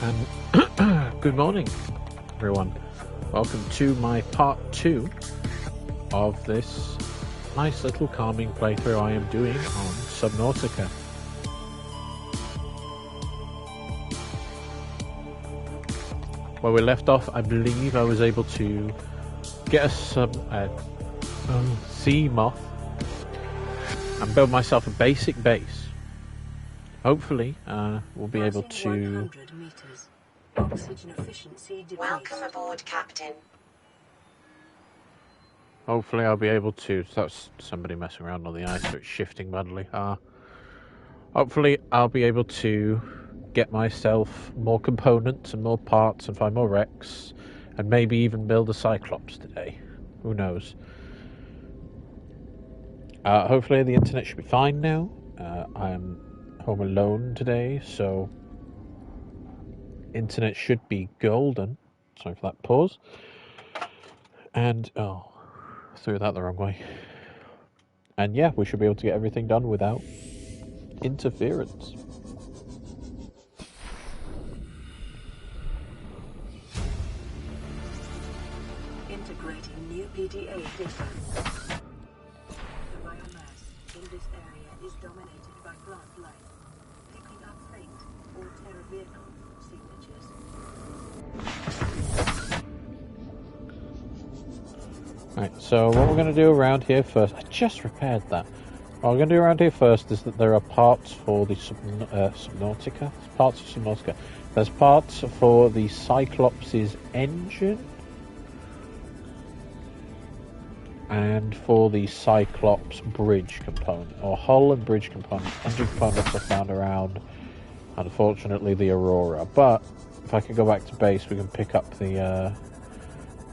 And good morning, everyone. Welcome to my part 2 of this nice little calming playthrough I am doing on Subnautica. Where we left off, I believe I was able to get a sea moth and build myself a basic base. Hopefully, we'll be able to... Oxygen efficiency decreased. Welcome aboard, Captain. Hopefully I'll be able to... That's somebody messing around on the ice, so it's shifting badly. Hopefully I'll be able to get myself more components and more parts and find more wrecks, and maybe even build a Cyclops today. Who knows? Hopefully the internet should be fine now. I'm home alone today, so internet should be golden. Sorry for that pause. And threw that the wrong way. And yeah, we should be able to get everything done without interference. Integrating new PDA data. The biomass in this area is dominated by plant life, picking up faint or terror vehicle signatures. Right, so what we're going to do around here first... I just repaired that. What we're going to do around here first is that there are parts for the Subnautica. Parts of Subnautica. There's parts for the Cyclops' engine. And for the Cyclops bridge component. Or hull and bridge component. Engine components are found around, unfortunately, the Aurora. But if I can go back to base, we can pick up the...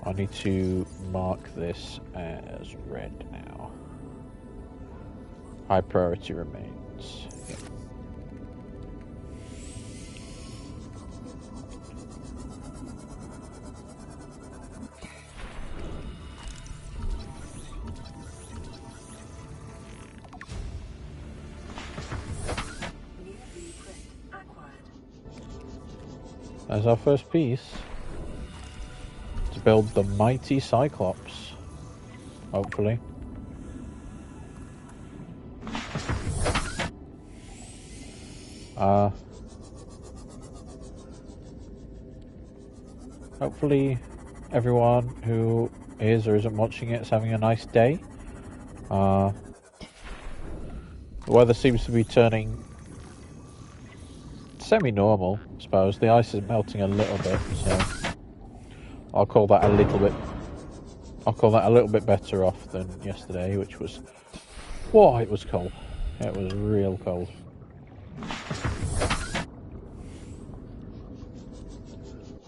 I need to mark this as red now. High priority remains. Yep. New blueprint acquired. There's our first piece. To build the mighty Cyclops. Hopefully. Hopefully everyone who is or isn't watching it is having a nice day. The weather seems to be turning semi-normal, I suppose. The ice is melting a little bit, so I'll call that a little bit better off than yesterday, which was... Whoa, it was cold. It was real cold.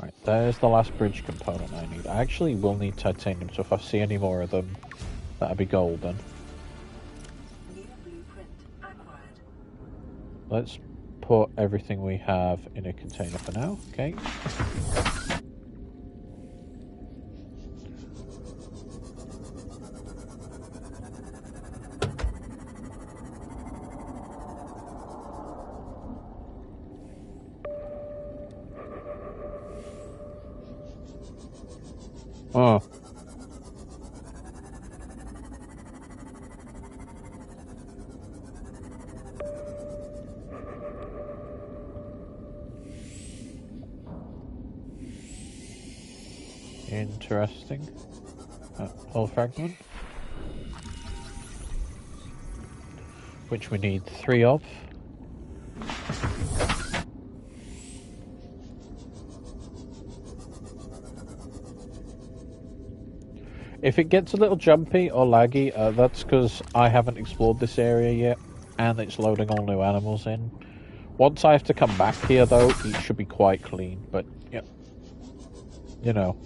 Right, there's the last bridge component I need. I actually will need titanium, so if I see any more of them, that'll be golden. New blueprint acquired. Let's put everything we have in a container for now, okay? Oh. Interesting. Hull fragment. Which we need 3 of. If it gets a little jumpy or laggy, that's because I haven't explored this area yet, and it's loading all new animals in. Once I have to come back here, though, it should be quite clean, but, yeah, you know,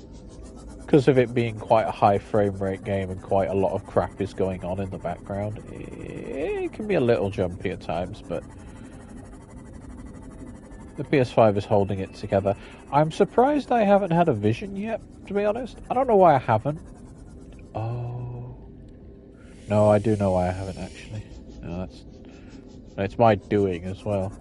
because of it being quite a high frame rate game and quite a lot of crap is going on in the background, it can be a little jumpy at times, but the PS5 is holding it together. I'm surprised I haven't had a vision yet, to be honest. I don't know why I haven't. Oh. No, I do know why I haven't, actually. No, it's my doing as well.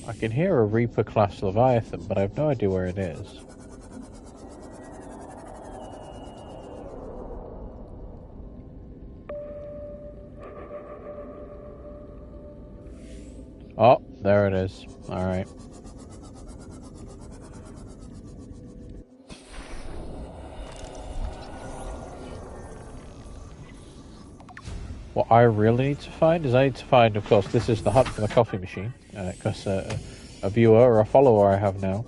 I can hear a Reaper-class Leviathan, but I have no idea where it is. Oh, there it is. Alright. What I really need to find is of course, this is the hut for the coffee machine, because a viewer or a follower I have now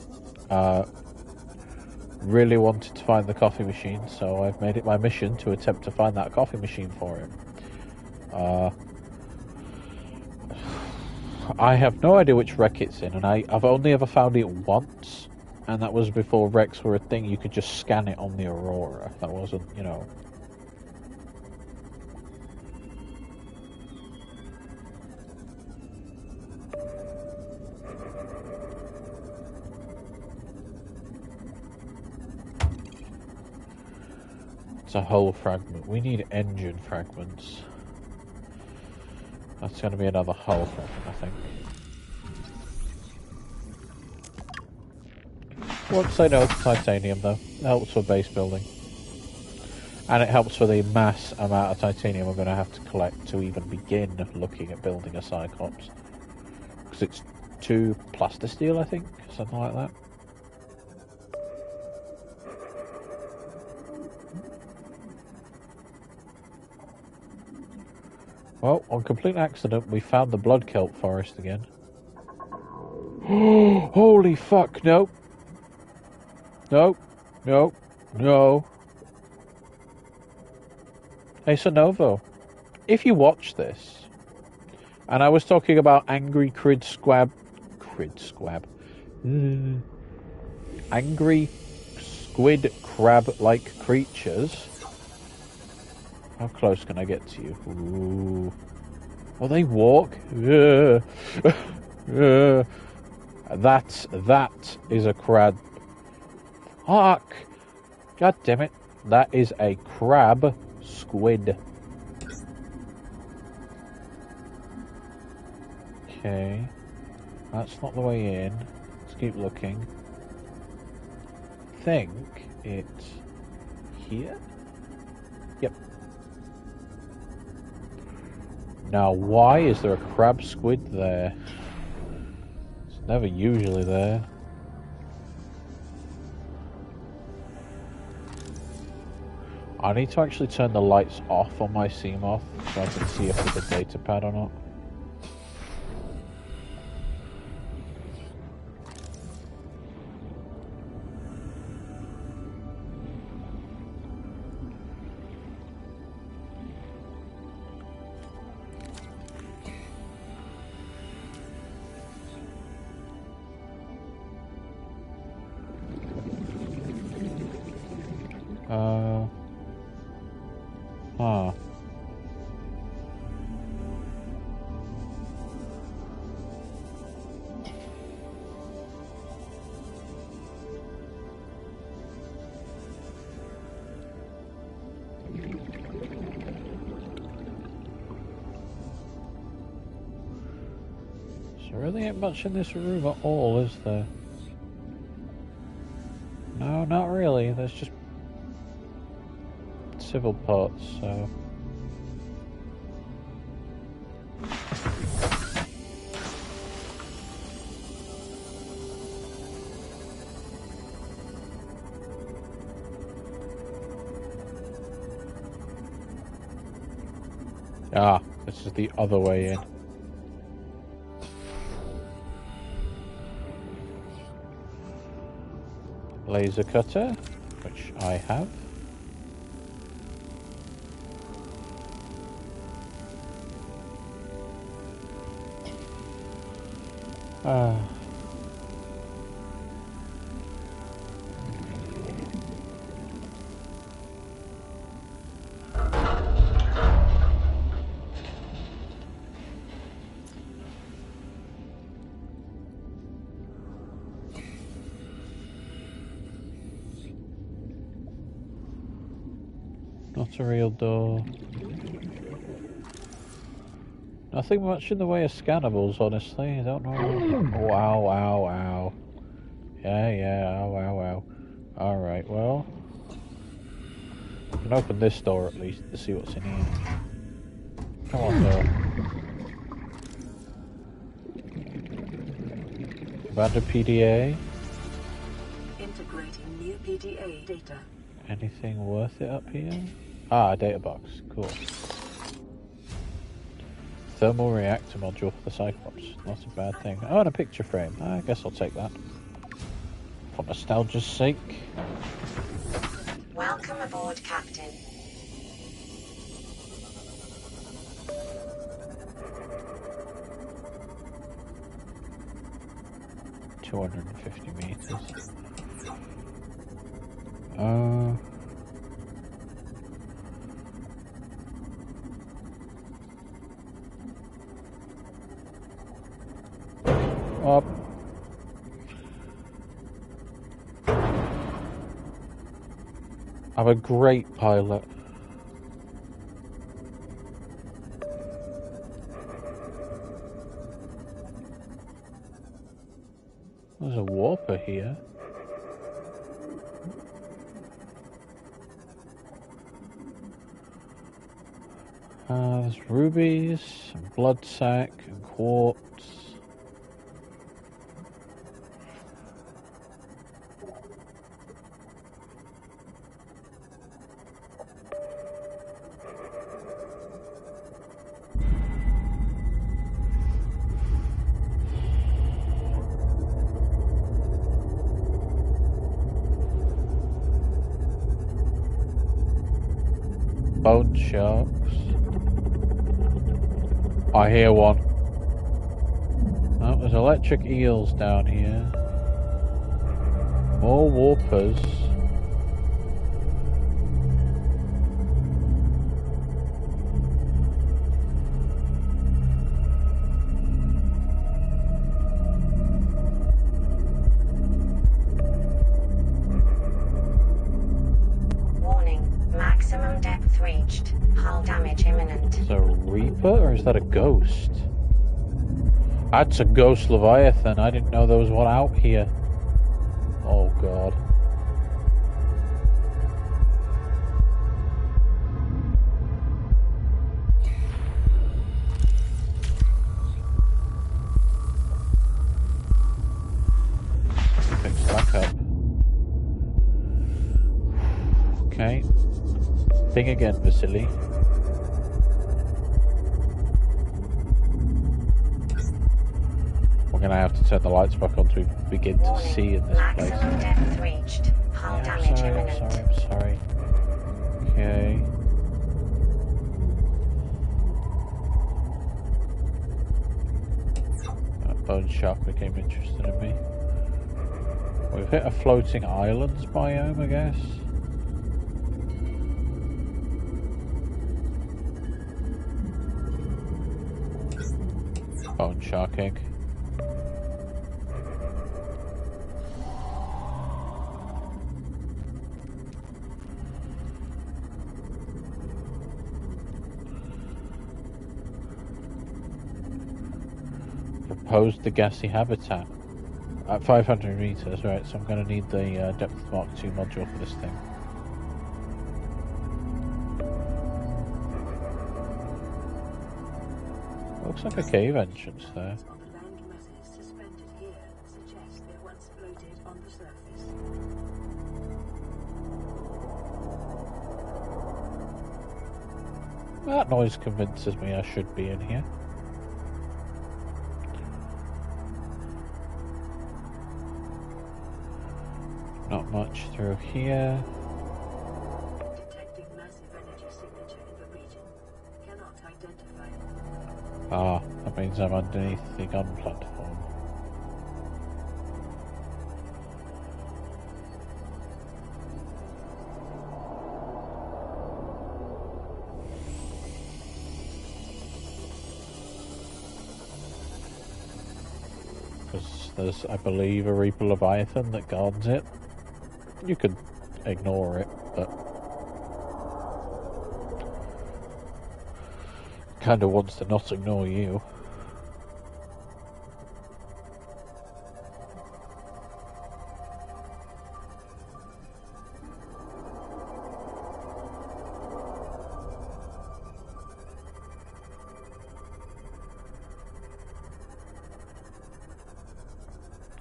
really wanted to find the coffee machine, so I've made it my mission to attempt to find that coffee machine for him. I have no idea which wreck it's in, and I've only ever found it once, and that was before wrecks were a thing. You could just scan it on the Aurora. That wasn't, you know... It's a hull fragment. We need engine fragments. That's going to be another hull fragment, I think. Once I know it's titanium, though, it helps for base building. And it helps for the mass amount of titanium we're going to have to collect to even begin looking at building a Cyclops. Because it's 2 plasticsteel, I think, something like that. Well, on complete accident, we found the blood kelp forest again. Holy fuck, no. No, no, no. Hey, Sonovo, if you watch this, and I was talking about angry angry squid crab-like creatures. How close can I get to you? Ooh. Oh, they walk? That is a crab. Fuck! God damn it. That is a crab squid. Okay. That's not the way in. Let's keep looking. I think it's here? Yep. Now, why is there a crab squid there? It's never usually there. I need to actually turn the lights off on my CMOS so I can see if there's a data pad or not. Huh. So really ain't much in this room at all, is there? No, not really. There's just civil parts, so... Ah, this is the other way in. Laser cutter, which I have. Not a real door. Nothing much in the way of scannables, honestly. I don't know. Oh, ow, ow, ow. Yeah, ow, ow, ow. Alright, well. I can open this door at least to see what's in here. Come on, door. Abandoned PDA. Integrating new PDA data. Anything worth it up here? Ah, a data box. Cool. Thermal reactor module for the Cyclops. Not a bad thing. Oh, and a picture frame. I guess I'll take that. For nostalgia's sake. Welcome aboard, Captain. $250 meters. Up. I'm a great pilot. There's a warper here. There's rubies, and blood sac, and quartz. Bone sharks. I hear one. Oh, there's electric eels down here. More warpers. Maximum depth reached. Hull damage imminent. Is that a Reaper or is that a ghost? That's a ghost Leviathan. I didn't know there was one out here. Oh god. Picks back up. Okay. Thing again, Vasily. We're gonna have to turn the lights back on to begin to see in this place. Maximum depth reached. Hull damage imminent. I'm sorry. Okay. That bone shark became interested in me. We've hit a floating islands biome, I guess. Bone shark egg. Proposed the gassy habitat at 500 meters, right? So I'm going to need the depth Mark II module for this thing. Looks like a cave entrance there. On the land masses suspended here suggest they once floated on the surface. That noise convinces me I should be in here. Not much through here. Detecting massive energy signature in the region. Cannot identify. Ah, that means I'm underneath the gun platform. Because there's, I believe, a Reaper Leviathan that guards it. You could ignore it, but kind of wants to not ignore you.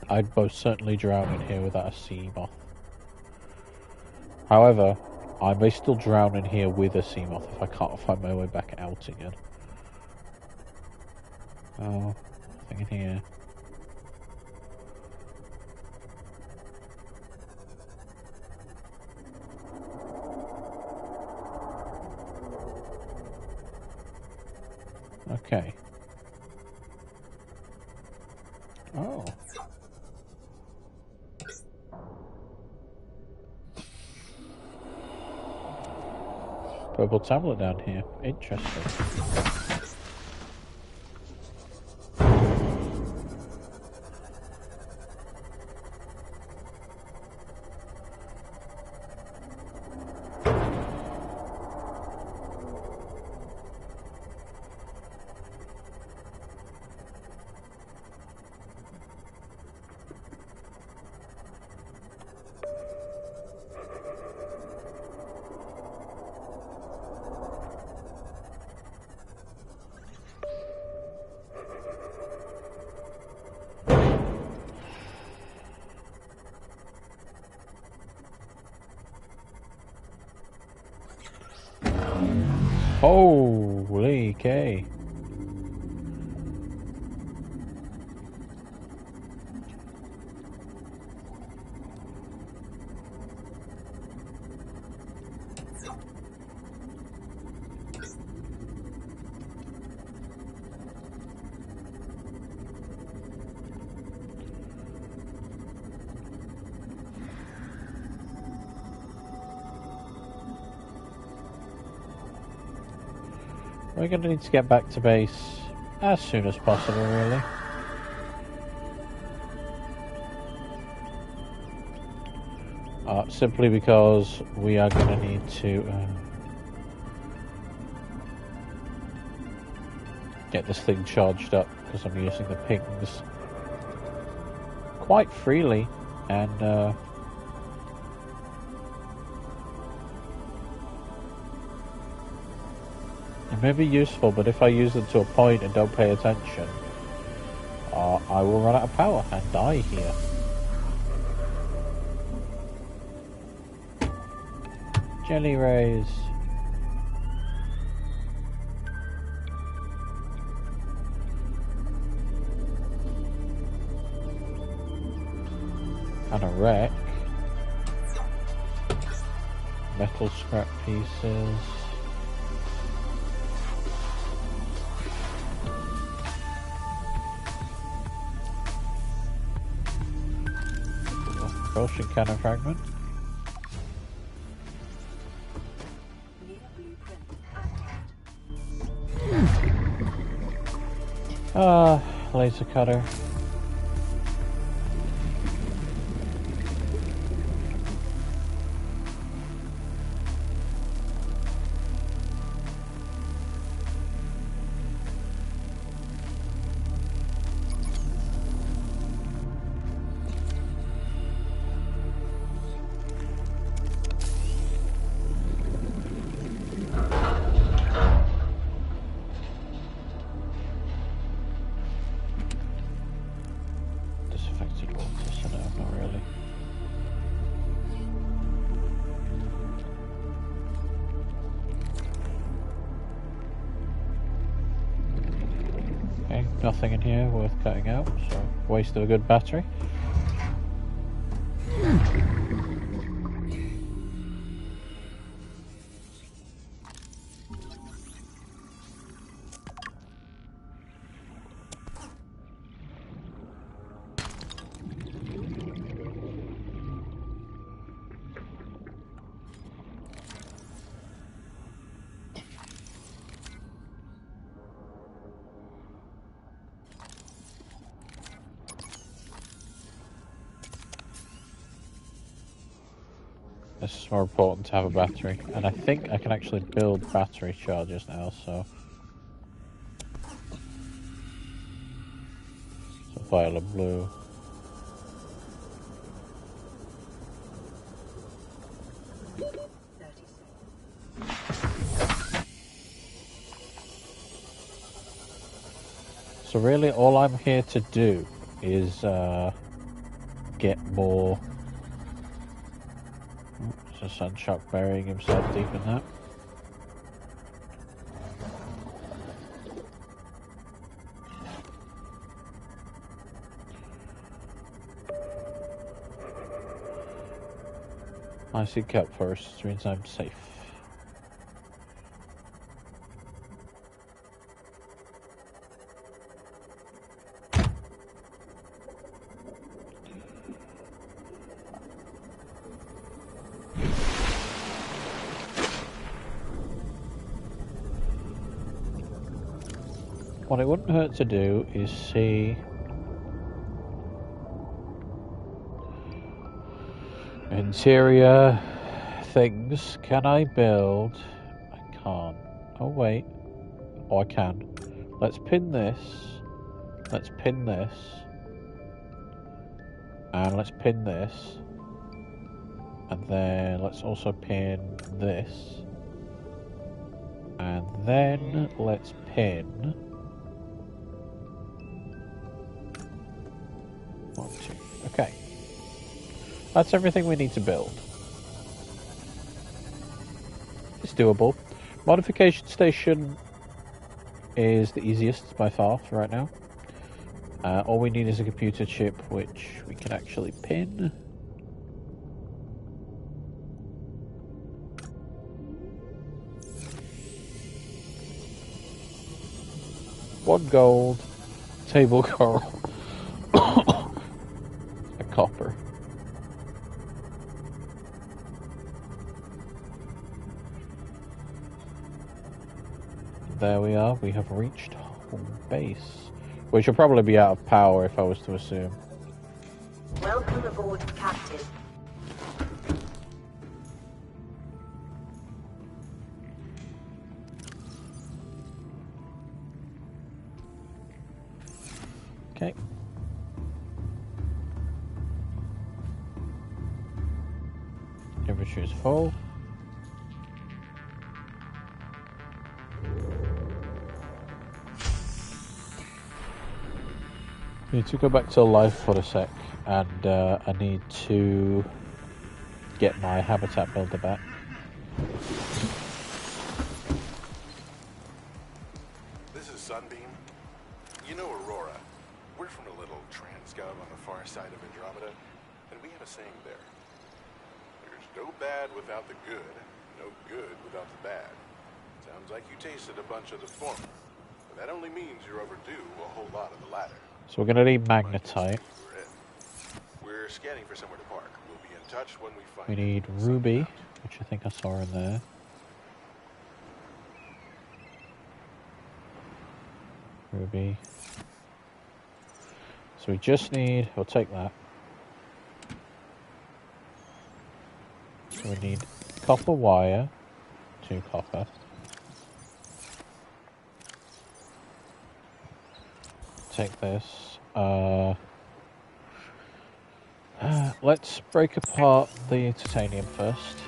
I'd most certainly drown in here without a sea moth. However, I may still drown in here with a sea moth if I can't find my way back out again. Oh, nothing in here. Okay. Oh. Purple tablet down here. Interesting. Holy K. We're going to need to get back to base as soon as possible, really. Simply because we are going to need to get this thing charged up, because I'm using the pings quite freely, and it may be useful, but if I use them to a point and don't pay attention, I will run out of power and die here. Jelly rays. And a wreck. Metal scrap pieces. Propulsion cannon fragment. Laser cutter. Nothing in here worth cutting out, so wasted a good battery. This is more important to have a battery, and I think I can actually build battery chargers now, so violet blue. So really all I'm here to do is get more... There's a Sunshock burying himself deep in that. I see kelp first, which means I'm safe. What it wouldn't hurt to do is see interior things. Can I build? I can't. Oh wait. Oh, I can. Let's pin this. Let's pin this. And let's pin this. And then let's also pin this. And then let's pin... 1, 2. Okay. That's everything we need to build. It's doable. Modification station is the easiest by far for right now. All we need is a computer chip which we can actually pin. One gold, table coral, a copper. There we are, we have reached home base. Which will probably be out of power if I was to assume. Welcome aboard, Captain. Okay. Temperature is full. I need to go back to life for a sec, and I need to get my habitat builder back. This is Sunbeam. You know Aurora. We're from a little transgov on the far side of Andromeda, and we have a saying there. There's no bad without the good, no good without the bad. Sounds like you tasted a bunch of the former, but that only means you're overdue a whole lot of the latter. So we're going to need magnetite. We're scanning for somewhere to park. We'll be in touch when we find We need ruby, which I think I saw in there. Ruby. So we just need, we'll take that. So we need copper wire, 2 copper. Take this. Let's break apart the titanium first.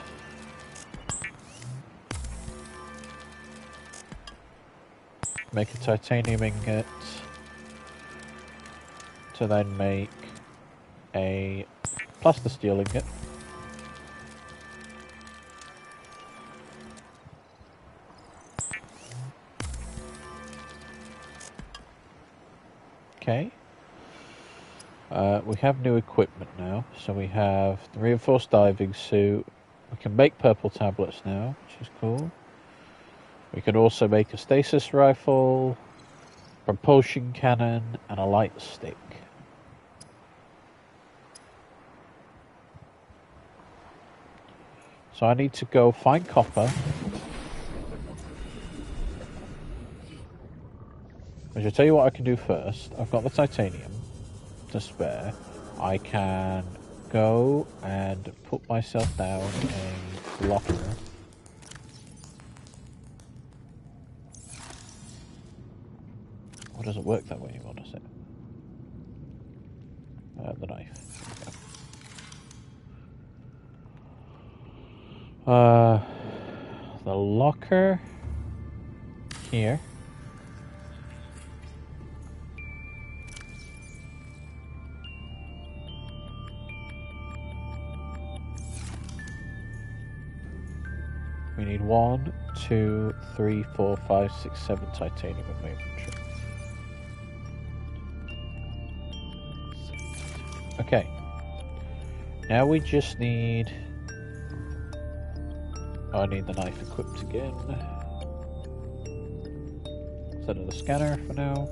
Make a titanium ingot to then make a plaster steel ingot. Okay. We have new equipment now, so we have the reinforced diving suit. We can make purple tablets now, which is cool. We can also make a stasis rifle, propulsion cannon, and a light stick. So I need to go find copper. I should tell you what I can do first. I've got the titanium to spare. I can go and put myself down a locker. Or does it work that way anymore, does it? The knife. The locker here. We need 1, 2, 3, 4, 5, 6, 7 titanium in my inventory. Okay. Now we just need... Oh, I need the knife equipped again. Instead of the scanner for now.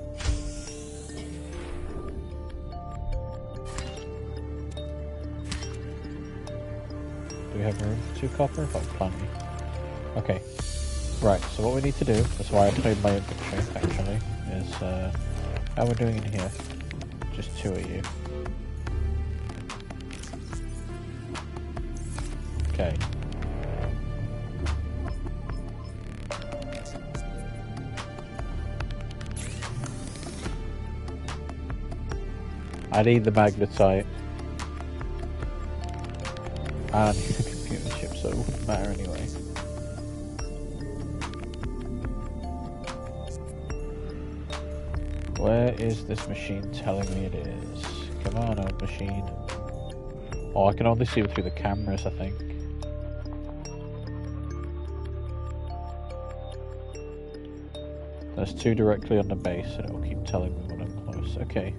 Do we have room for 2 copper? Oh, plenty. Okay. Right, so what we need to do, that's why I played my inventory actually, is how we're doing in here. Just 2 of you. Okay. I need the magnetite. And I need the computer chip, so it wouldn't matter anyway. Where is this machine telling me it is? Come on, old machine. Oh, I can only see it through the cameras, I think. There's 2 directly on the base, and it will keep telling me when I'm close. Okay.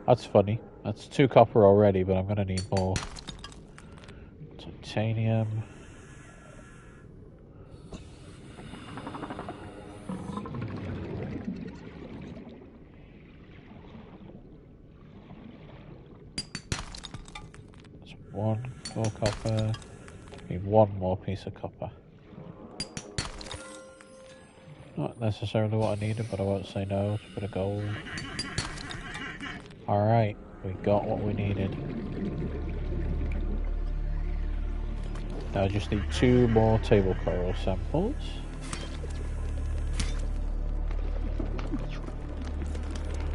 That's funny. That's 2 copper already, but I'm gonna need more. Titanium. That's 1 more copper. Need 1 more piece of copper. Not necessarily what I needed, but I won't say no. It's a bit of gold. Alright, we got what we needed. Now I just need 2 more table coral samples.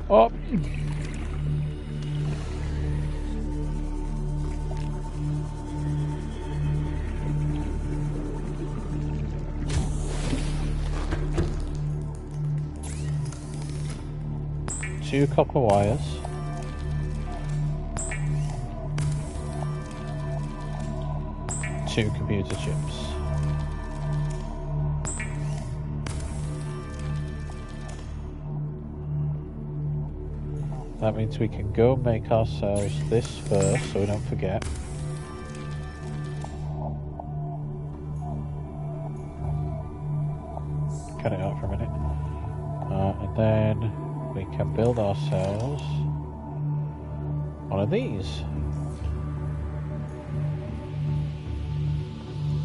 Oh! Two copper wires. Two computer chips. That means we can go make ourselves this first, so we don't forget. Cut it out for a minute. And then we can build ourselves one of these.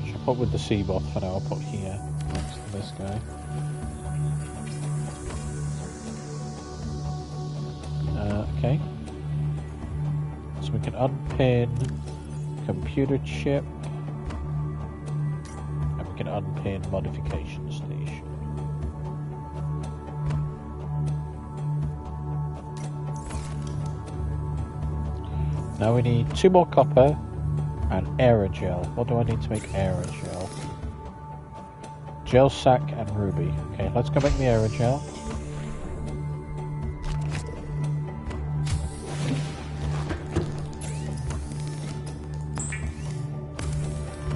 Which I'll put with the Seaboth for now. I'll put here next to this guy. Okay. So we can unpin computer chip. And we can unpin modification station. Now we need 2 more copper and aerogel. What do I need to make aerogel? Gel sack and ruby. Okay, let's go make the aerogel.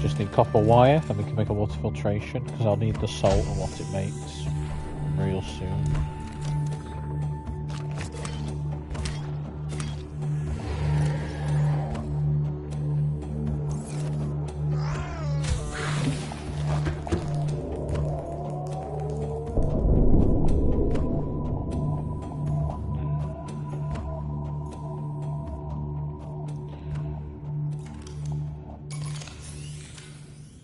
Just need copper wire, and we can make a water filtration, because I'll need the salt and what it makes real soon.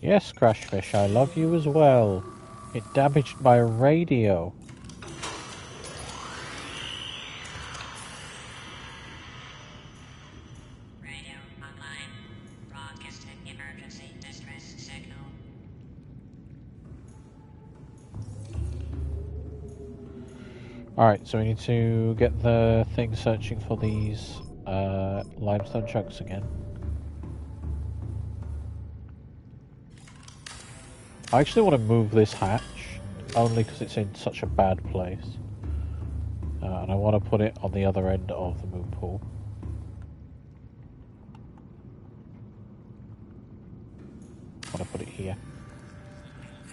Yes, Crashfish, I love you as well. It damaged my radio. Radio online. Broadcasting emergency dispatch. Alright, so we need to get the thing searching for these limestone chunks again. I actually want to move this hatch, only because it's in such a bad place. And I want to put it on the other end of the moon pool. I want to put it here.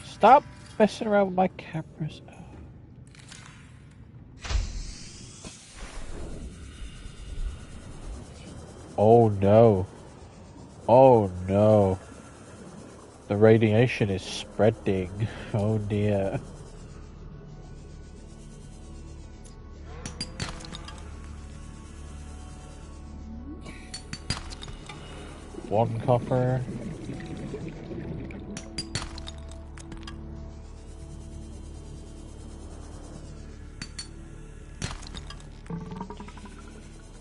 Stop messing around with my cameras. Oh no. Oh no. The radiation is spreading. Oh dear. One copper.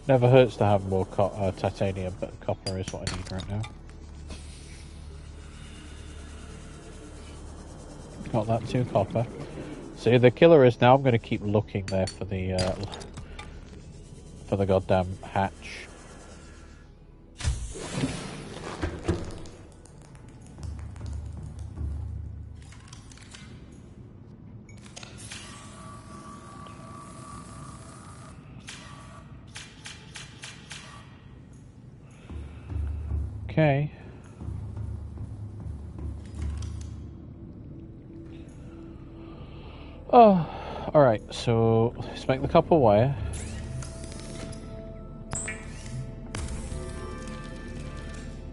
Never hurts to have more titanium, but copper is what I need right now. Got that 2 copper. See, the killer is now I'm going to keep looking there for the goddamn hatch. Okay. Oh, alright, so let's make the copper wire.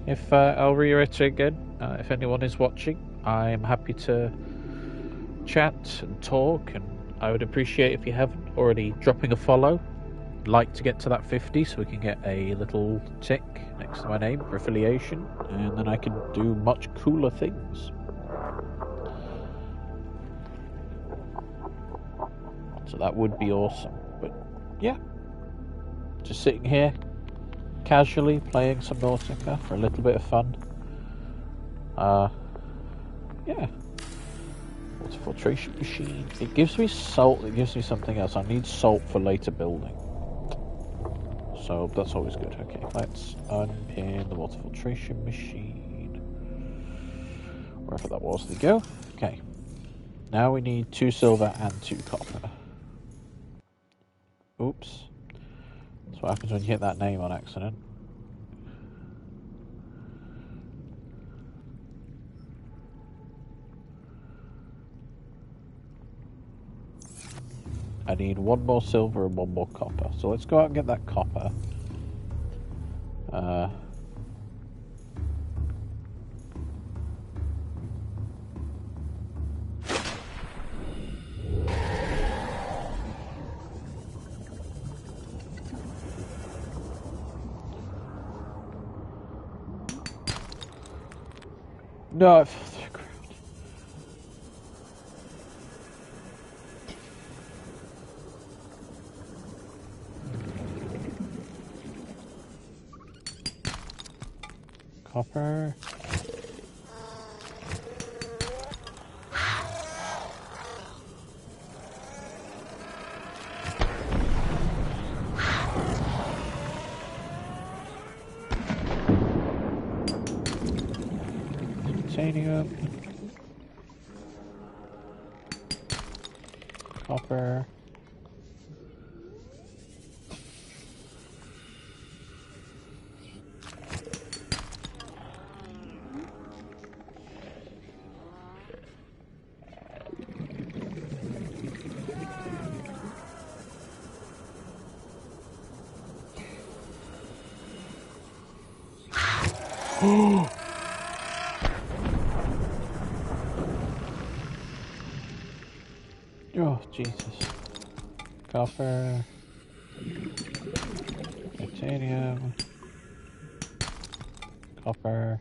If I'll reiterate again, if anyone is watching, I'm happy to chat and talk, and I would appreciate if you haven't already dropping a follow. I'd like to get to that 50 so we can get a little tick next to my name for affiliation, and then I can do much cooler things. So that would be awesome. But yeah, just sitting here casually playing Subnautica for a little bit of fun. Yeah. Water filtration machine. It gives me salt, it gives me something else. I need salt for later building. So that's always good. Okay, let's unpin the water filtration machine. Wherever that was, there we go. Okay. Now we need 2 silver and 2 copper. Oops. That's what happens when you hit that name on accident. I need 1 more silver and 1 more copper. So let's go out and get that copper. No, I fell through the ground. Copper. Titanium. Copper. Oh, Jesus. Copper. Titanium. Copper.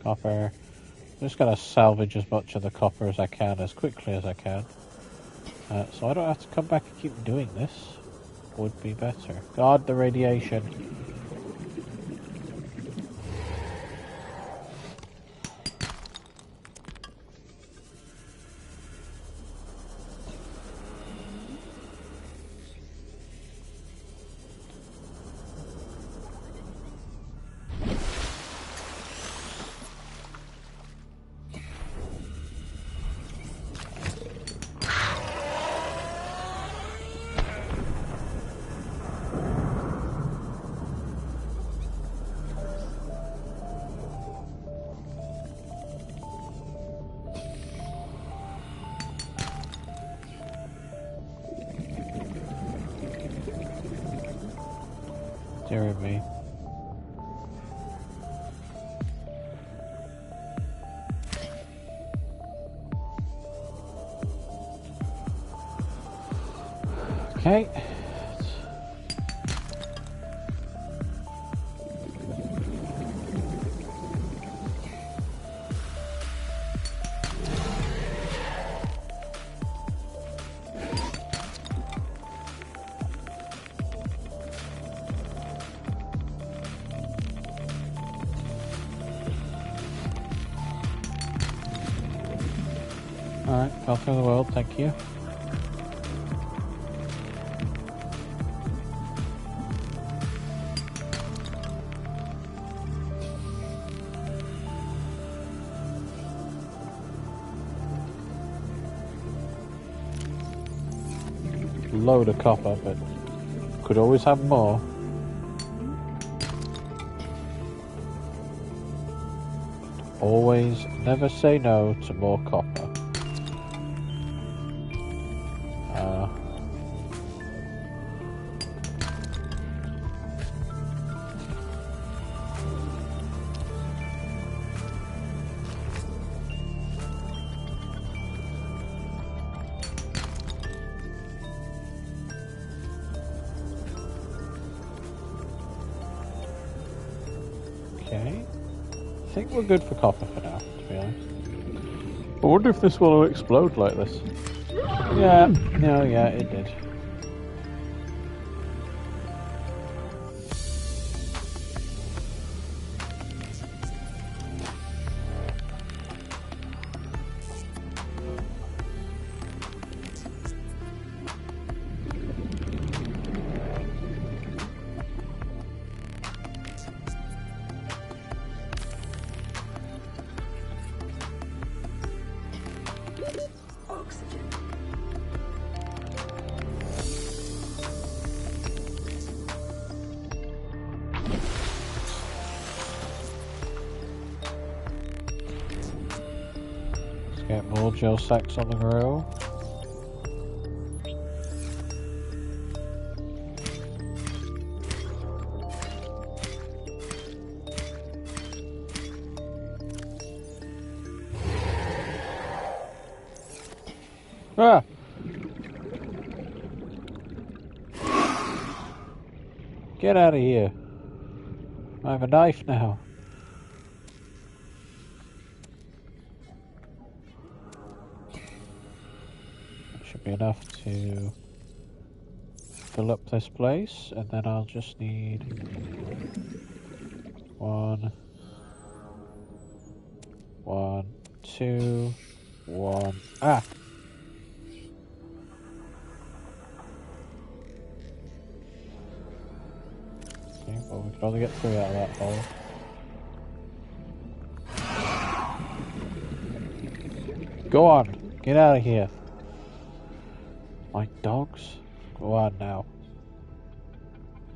Copper. I'm just gonna salvage as much of the copper as I can, as quickly as I can. So I don't have to come back and keep doing this. Would be better. God, the radiation. Dear me. Okay. Alright, fell through the world, thank you. Load of copper, but could always have more. Always, never say no to more copper. Okay. I think we're good for copper for now, to be honest. I wonder if this will explode like this. Yeah, no, yeah, it did. Oxygen. Let's get more gel sacks on the grill. Ah! Get out of here. I have a knife now. That should be enough to fill up this place, and then I'll just need one, two, one. Ah! Okay, well, we can only get 3 out of that hole. Go on! Get out of here! My dogs? Go on now.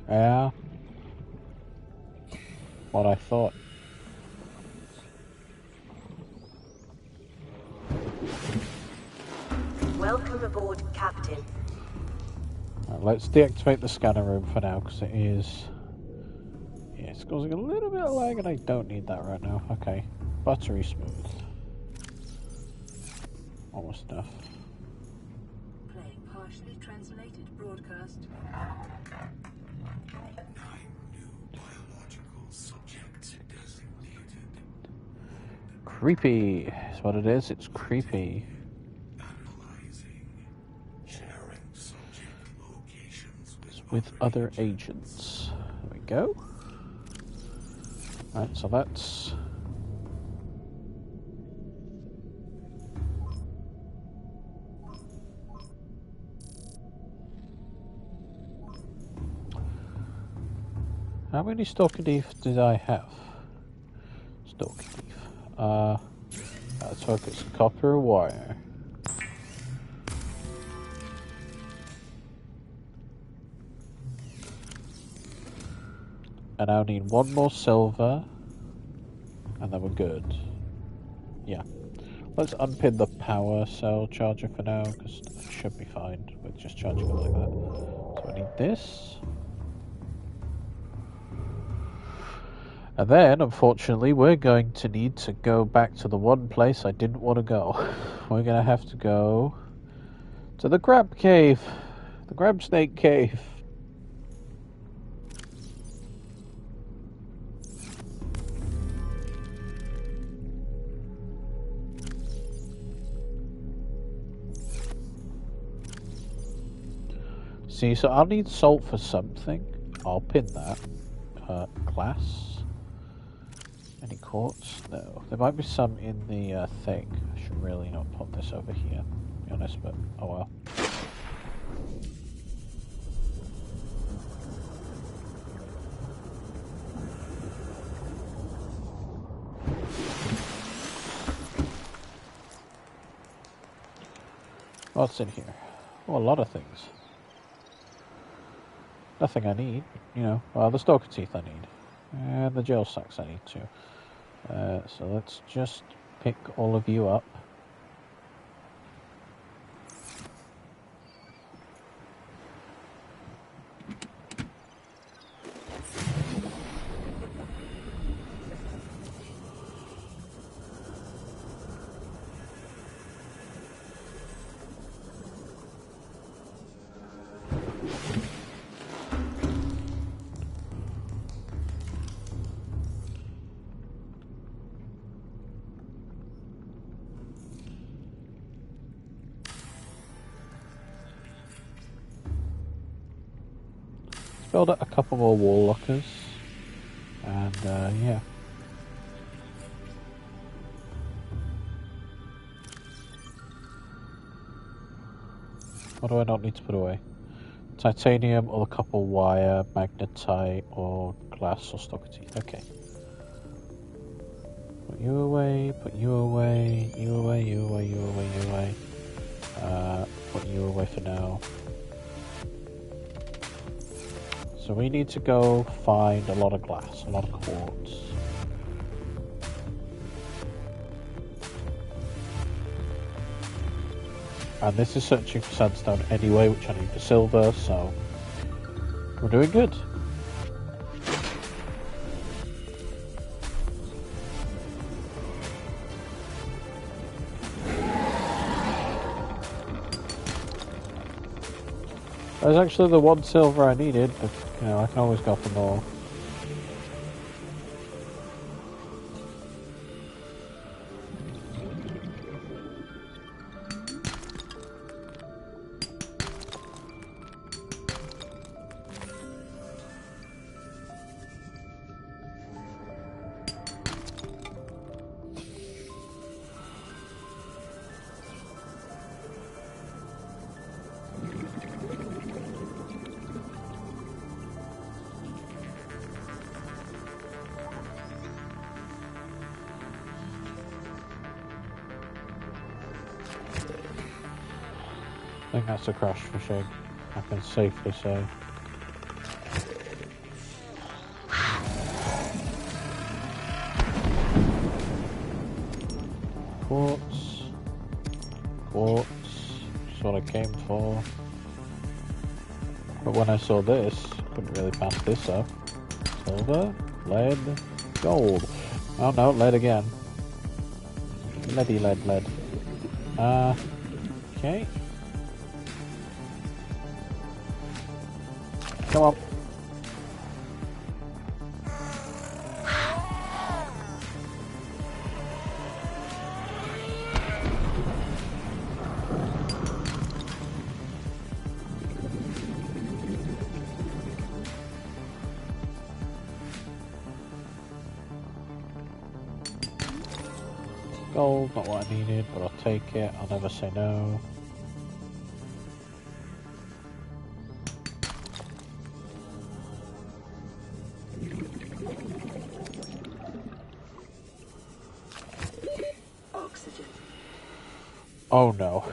Yeah? What I thought. Welcome aboard, Captain. Right, let's deactivate the scanner room for now, because it is... Yeah, it's causing a little bit of lag, and I don't need that right now. Okay. Buttery smooth. Almost enough. Playing partially translated broadcast. 9 new biological subjects designated. Creepy is what it is. It's creepy. Analyzing. Sharing subject locations With other agents. There we go. Right, so that's... How many stalker thief did I have? Stalker thief. Let's focus copper wire. And I'll need 1 more silver, and then we're good. Yeah. Let's unpin the power cell charger for now, because it should be fine with just charging it like that. So I need this. And then, unfortunately, we're going to need to go back to the one place I didn't want to go. We're going to have to go to the crab cave. The crab snake cave. See, so I'll need salt for something. I'll pin that. Glass. Any quartz? No. There might be some in the thing. I should really not put this over here, to be honest, but oh well. What's in here? Oh, a lot of things. Nothing I need, you know. Well, the stalker teeth I need. And the gel sacks I need too. So let's just pick all of you up. Build up a couple more wall lockers, and yeah. What do I not need to put away? Titanium or the copper wire, magnetite or glass or stalker teeth. Okay. Put you away, put you away, you away, you away, you away, you away. Put you away for now. So we need to go find a lot of glass, a lot of quartz. And this is searching for sandstone anyway, which I need for silver, so we're doing good. There's actually the one silver I needed, but you know, I can always go for more. I think that's a crash machine, I can safely say. Quartz. Quartz. That's what I came for. But when I saw this, I couldn't really pass this up. Silver, lead, gold. Oh no, lead again. Leady, lead. Okay. Come on. Gold, not what I needed, but I'll take it. I'll never say no. Oxygen. Oh no.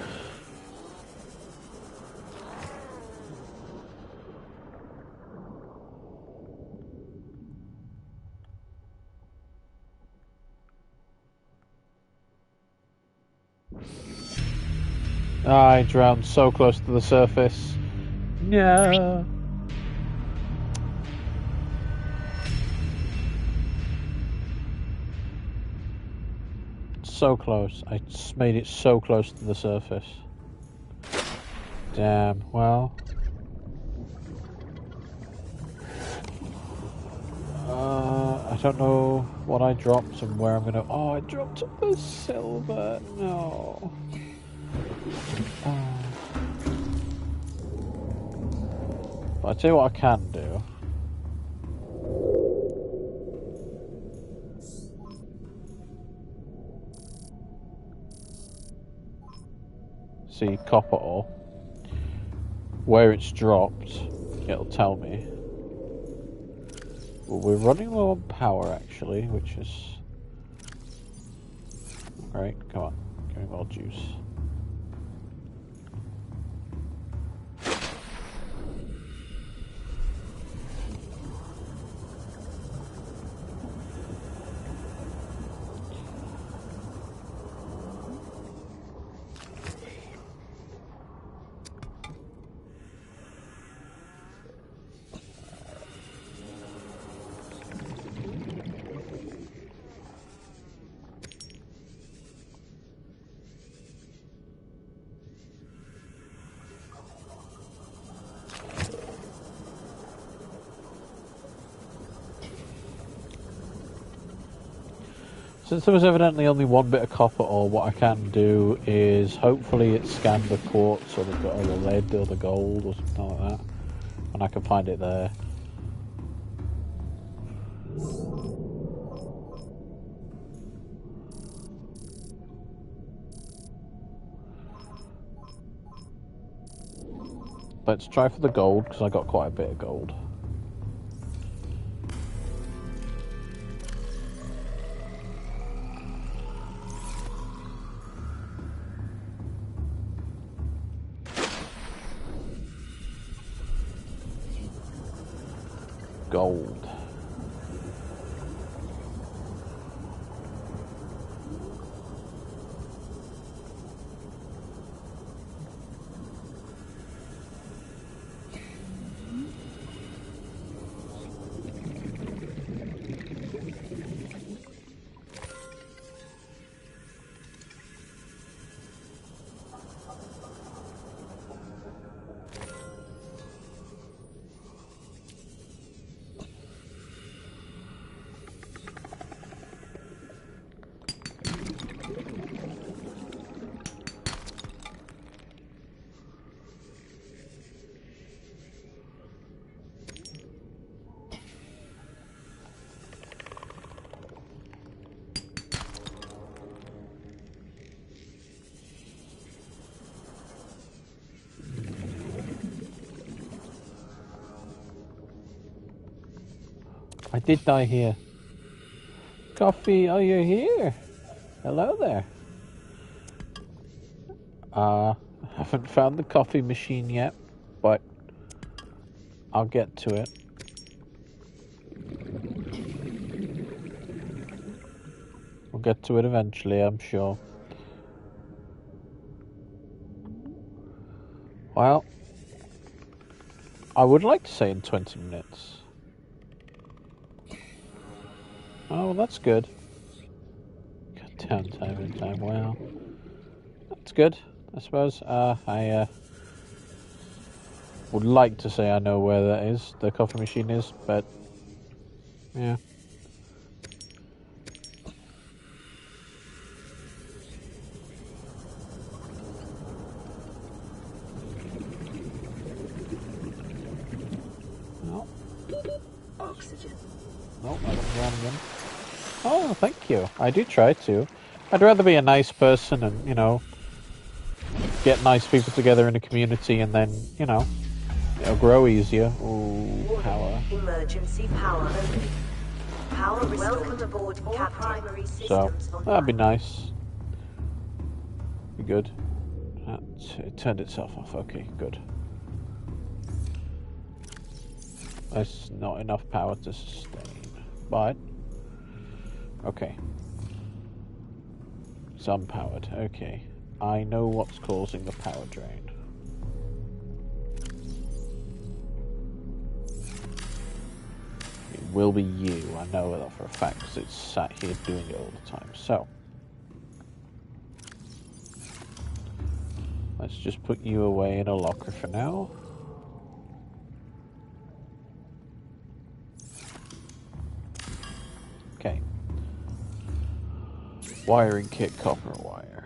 I drowned so close to the surface. No. so close. I just made it so close to the surface. Damn, well. I don't know what I dropped and where I'm gonna... Oh, I dropped the silver. No. But I'll tell you what I can do. See, copper ore. Where it's dropped, it'll tell me. Well, we're running low on power, actually, which is... Alright, come on. Give me more juice. Since there was evidently only one bit of copper ore, what I can do is hopefully it scanned the quartz or the lead or the gold or something like that, and I can find it there. Let's try for the gold, because I got quite a bit of gold. Gold. I did die here. Coffee, oh, you're here. Hello there. I haven't found the coffee machine yet, but I'll get to it. We'll get to it eventually, I'm sure. Well, I would like to say in 20 minutes. Oh, well, that's good. Cut down time and time. Well, that's good, I suppose. I would like to say I know where that is, the coffee machine is, but yeah. No. Oxygen. Nope, I don't run again. Oh, thank you. I do try to. I'd rather be a nice person and, you know, get nice people together in a community and then, you know, it'll grow easier. Ooh, power. Emergency power open. Power restored. Welcome aboard, Captain. So, that'd be nice. Be good. It turned itself off. Okay, good. That's not enough power to sustain. But, okay. It's unpowered. Okay. I know what's causing the power drain. It will be you. I know that for a fact because it's sat here doing it all the time. So, Let's just put you away in a locker for now. Okay. Wiring kit, copper wire.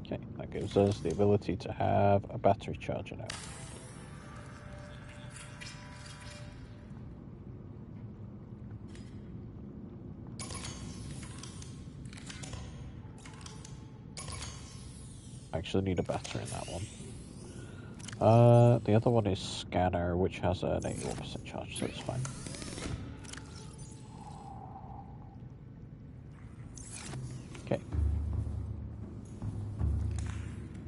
Okay, that gives us the ability to have a battery charger now. I actually need a battery in that one. The other one is scanner, which has an 81% charge, so it's fine. Okay.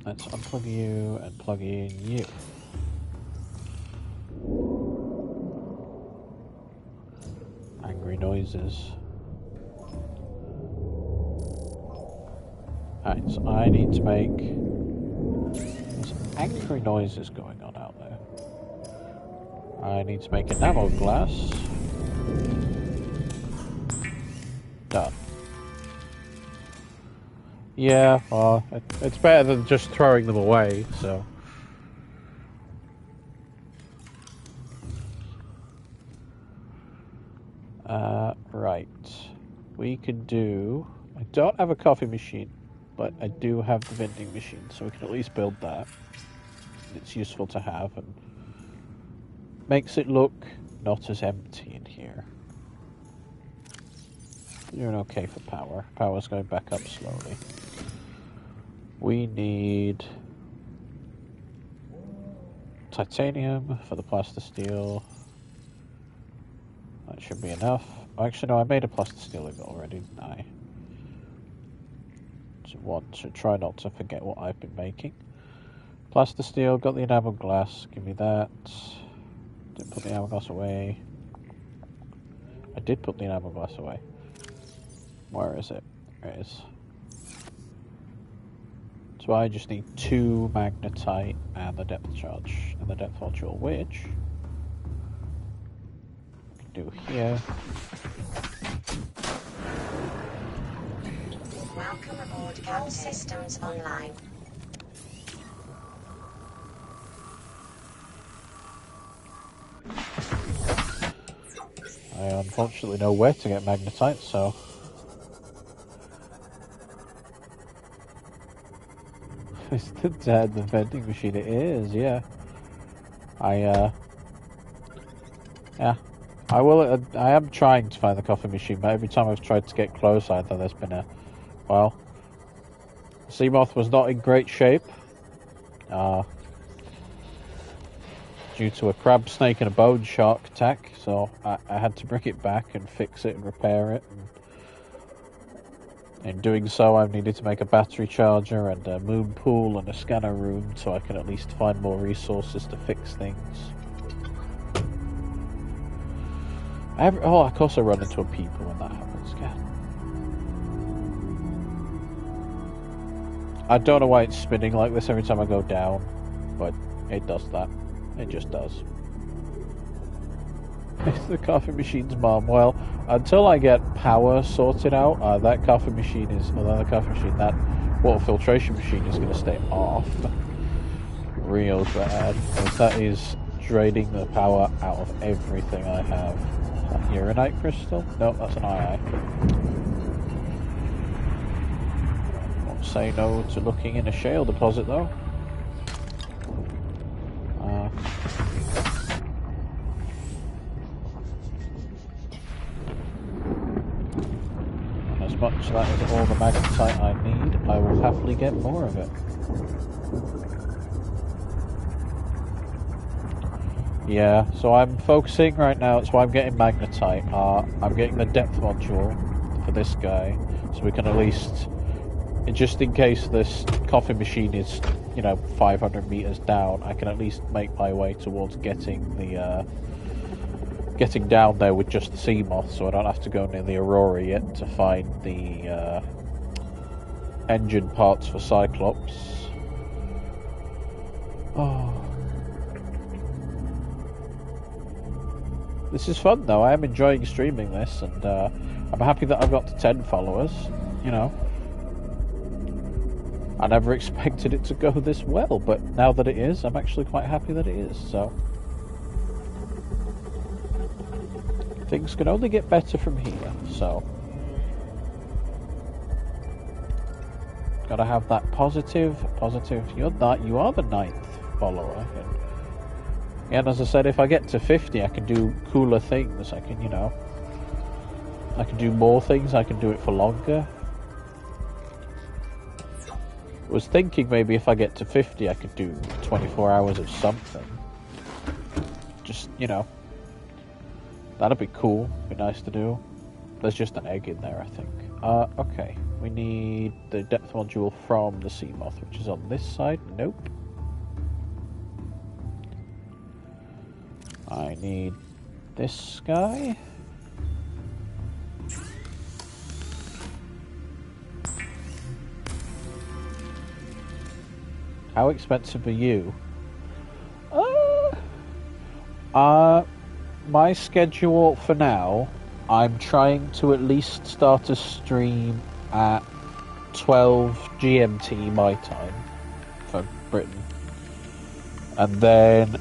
Let's unplug you and plug in you. Angry noises. Alright, so I need to make... There's angry noises going on out there. I need to make enamel glass. Done. Yeah, well, it's better than just throwing them away, so... Right. We could do... I don't have a coffee machine, but I do have the vending machine, so we can at least build that. It's useful to have, and makes it look not as empty in here. Doing okay for power. Power's going back up slowly. We need titanium for the plastisteel. That should be enough. Actually, no, I made a plastisteel already, didn't I? So try not to forget what I've been making. Plastisteel, got the enamel glass. Give me that. Didn't put the enamel glass away. I did put the enamel glass away. Where is it? There it is. So I just need 2 magnetite and the depth charge and the depth module, which I can do here. Welcome aboard, Captain. All systems online. I unfortunately know where to get magnetite, so... Is the dead the vending machine? It is, yeah. Yeah. I am trying to find the coffee machine, but every time I've tried to get close, either there's been a... Well... Seamoth was not in great shape. Due to a crab snake and a bone shark attack, so I had to bring it back and fix it and repair it. And in doing so, I've needed to make a battery charger and a moon pool and a scanner room, so I can at least find more resources to fix things. Of course I run into a peeper when that happens, yeah. I don't know why it's spinning like this every time I go down, but it does that. It just does. It's the coffee machine's mom. Well, until I get power sorted out, that coffee machine that water filtration machine is going to stay off. Real bad. Because that is draining the power out of everything I have. Is that uranite crystal? No, that's an ii. Won't say no to looking in a shale deposit though. As much as that is all the magnetite I need, I will happily get more of it. Yeah, so I'm focusing right now, that's why I'm getting magnetite. I'm getting the depth module for this guy, so we can at least, just in case this coffee machine is, 500 meters down, I can at least make my way towards getting the, getting down there with just the Seamoth, so I don't have to go near the Aurora yet to find the, engine parts for Cyclops. Oh. This is fun, though. I am enjoying streaming this, and I'm happy that I've got to 10 followers. You know, I never expected it to go this well, but now that it is, I'm actually quite happy that it is, so... Things can only get better from here, so... Gotta have that positive... You are the 9th follower, and as I said, if I get to 50, I can do cooler things. I can, you know... I can do more things, I can do it for longer. Was thinking maybe if I get to 50 I could do 24 hours of something. Just, you know. That'd be cool. Be nice to do. There's just an egg in there, I think. Okay. We need the depth module from the sea moth, which is on this side. Nope. I need this guy. How expensive are you? My schedule for now, I'm trying to at least start a stream at 12 GMT my time for Britain. And then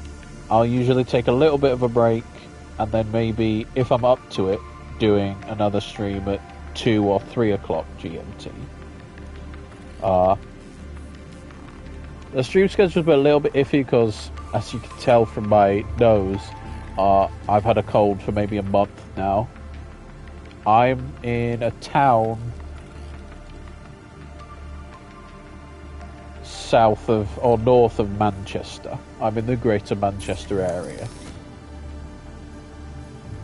I'll usually take a little bit of a break, and then maybe, if I'm up to it, doing another stream at 2 or 3 o'clock GMT. The stream schedule's been a little bit iffy because, as you can tell from my nose, I've had a cold for maybe a month now. I'm in a town south of, or north of Manchester. I'm in the Greater Manchester area.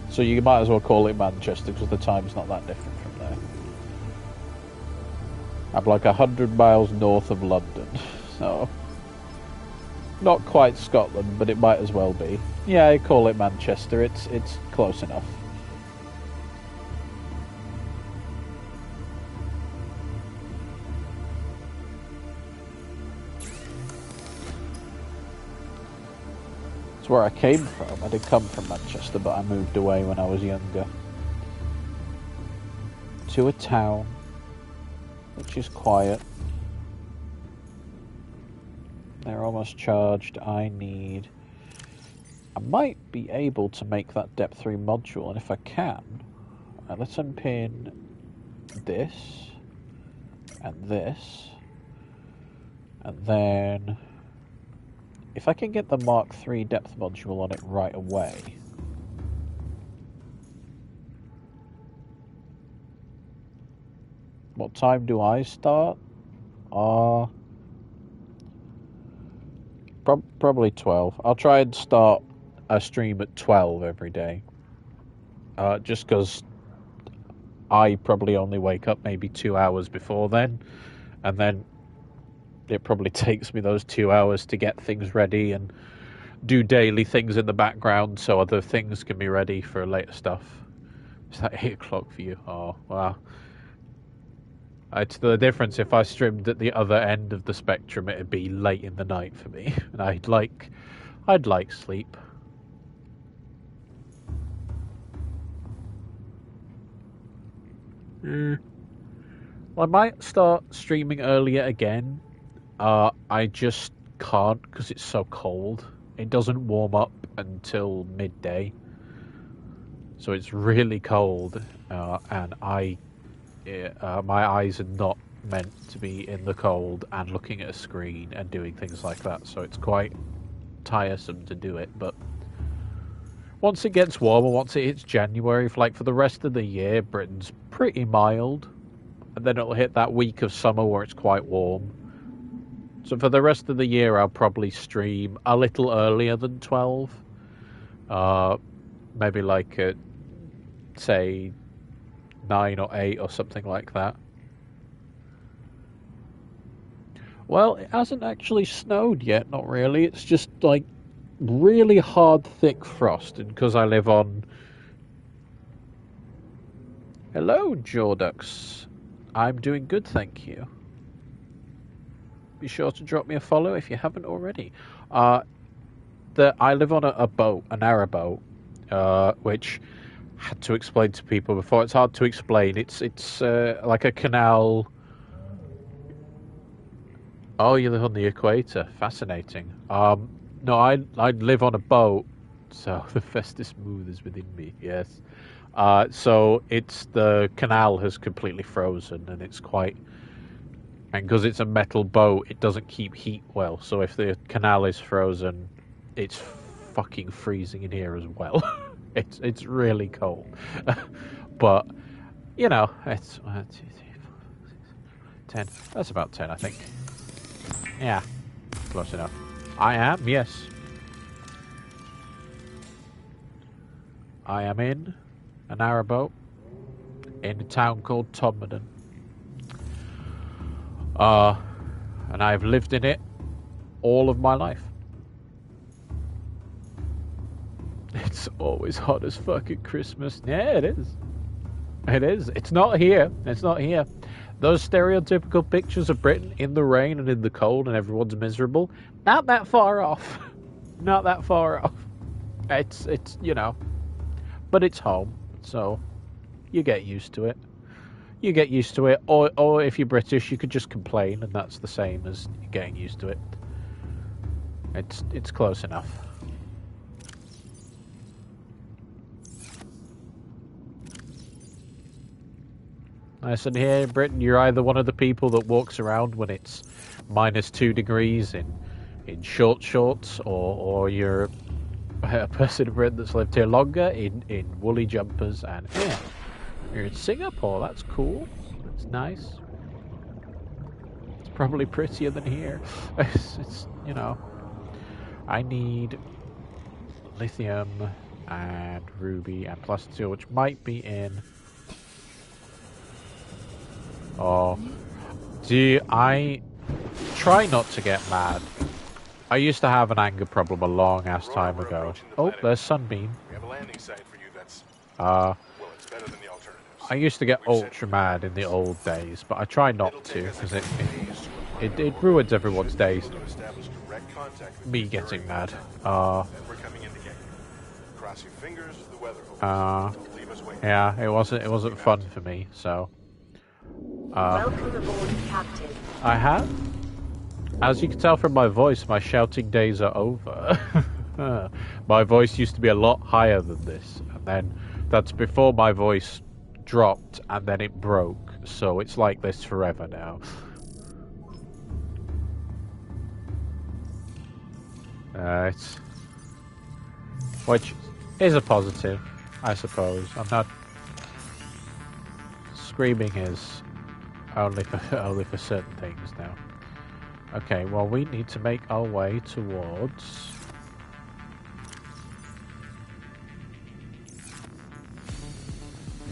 So you might as well call it Manchester because the time's not that different from there. I'm like 100 miles north of London, so... Not quite Scotland, but it might as well be. Yeah, I call it Manchester. It's close enough. It's where I came from. I did come from Manchester, but I moved away when I was younger. To a town, which is quiet. They're almost charged. I might be able to make that depth 3 module, and if I can, let's unpin this, and this, and then if I can get the Mark 3 depth module on it right away. What time do I start? Probably 12. I'll try and start a stream at 12 every day. Just because I probably only wake up maybe 2 hours before then. And then it probably takes me those 2 hours to get things ready and do daily things in the background so other things can be ready for later stuff. Is that 8 o'clock for you? Oh, wow. It's the difference. If I streamed at the other end of the spectrum, it'd be late in the night for me, and I'd like sleep. Well, I might start streaming earlier again. I just can't because it's so cold. It doesn't warm up until midday, so it's really cold, and my eyes are not meant to be in the cold and looking at a screen and doing things like that, so it's quite tiresome to do it. But once it gets warmer, once it hits January, for the rest of the year, Britain's pretty mild, and then it'll hit that week of summer where it's quite warm. So for the rest of the year, I'll probably stream a little earlier than 12. Maybe at, say, 9 or 8 or something like that. Well, it hasn't actually snowed yet, not really. It's just really hard, thick frost, and because I live on... Hello, Jordux. I'm doing good, thank you. Be sure to drop me a follow if you haven't already. I live on a boat, a narrow boat, which I had to explain to people before. It's hard to explain. It's like a canal. Oh, you live on the equator. Fascinating. No, I'd live on a boat, so the Festus smooth is within me. Yes. So it's the canal has completely frozen, and it's quite. And because it's a metal boat, it doesn't keep heat well. So if the canal is frozen, it's fucking freezing in here as well. it's really cold. But you know, it's 1, 2, 3, 4, 5, 6, 10. That's about 10, I think. Yeah, close enough. I am, yes. I am in a narrowboat in a town called Tomberton. And I've lived in it all of my life. It's always hot as fuck at Christmas. Yeah, it is. It is. It's not here. It's not here. Those stereotypical pictures of Britain in the rain and in the cold and everyone's miserable, not that far off. Not that far off. It's you know, but it's home, so you get used to it. You get used to it, or if you're British, you could just complain, and that's the same as getting used to it. It's close enough. Nice and here in Britain, you're either one of the people that walks around when it's -2 degrees in short shorts, or you're a person in Britain that's lived here longer in woolly jumpers and yeah. You're in Singapore, that's cool. That's nice. It's probably prettier than here. It's you know. I need lithium and ruby and plasteel, which might be in. Oh. I try not to get mad. I used to have an anger problem a long ass time ago. Oh, there's Sunbeam. We have a landing site for you that's Well, it's better than the alternatives. I used to get ultra mad in the old days, but I try not to, because it ruins everyone's days. Me getting mad. We're coming in to get you. Cross your fingers, the weather holds. Leave us waiting. Yeah, it wasn't fun for me, so. Welcome aboard, Captain. I have. As you can tell from my voice, my shouting days are over. My voice used to be a lot higher than this, and then that's before my voice dropped, and then it broke, so it's like this forever now. Which is a positive, I suppose. I'm not... Screaming is only for certain things now. Okay, well, we need to make our way towards...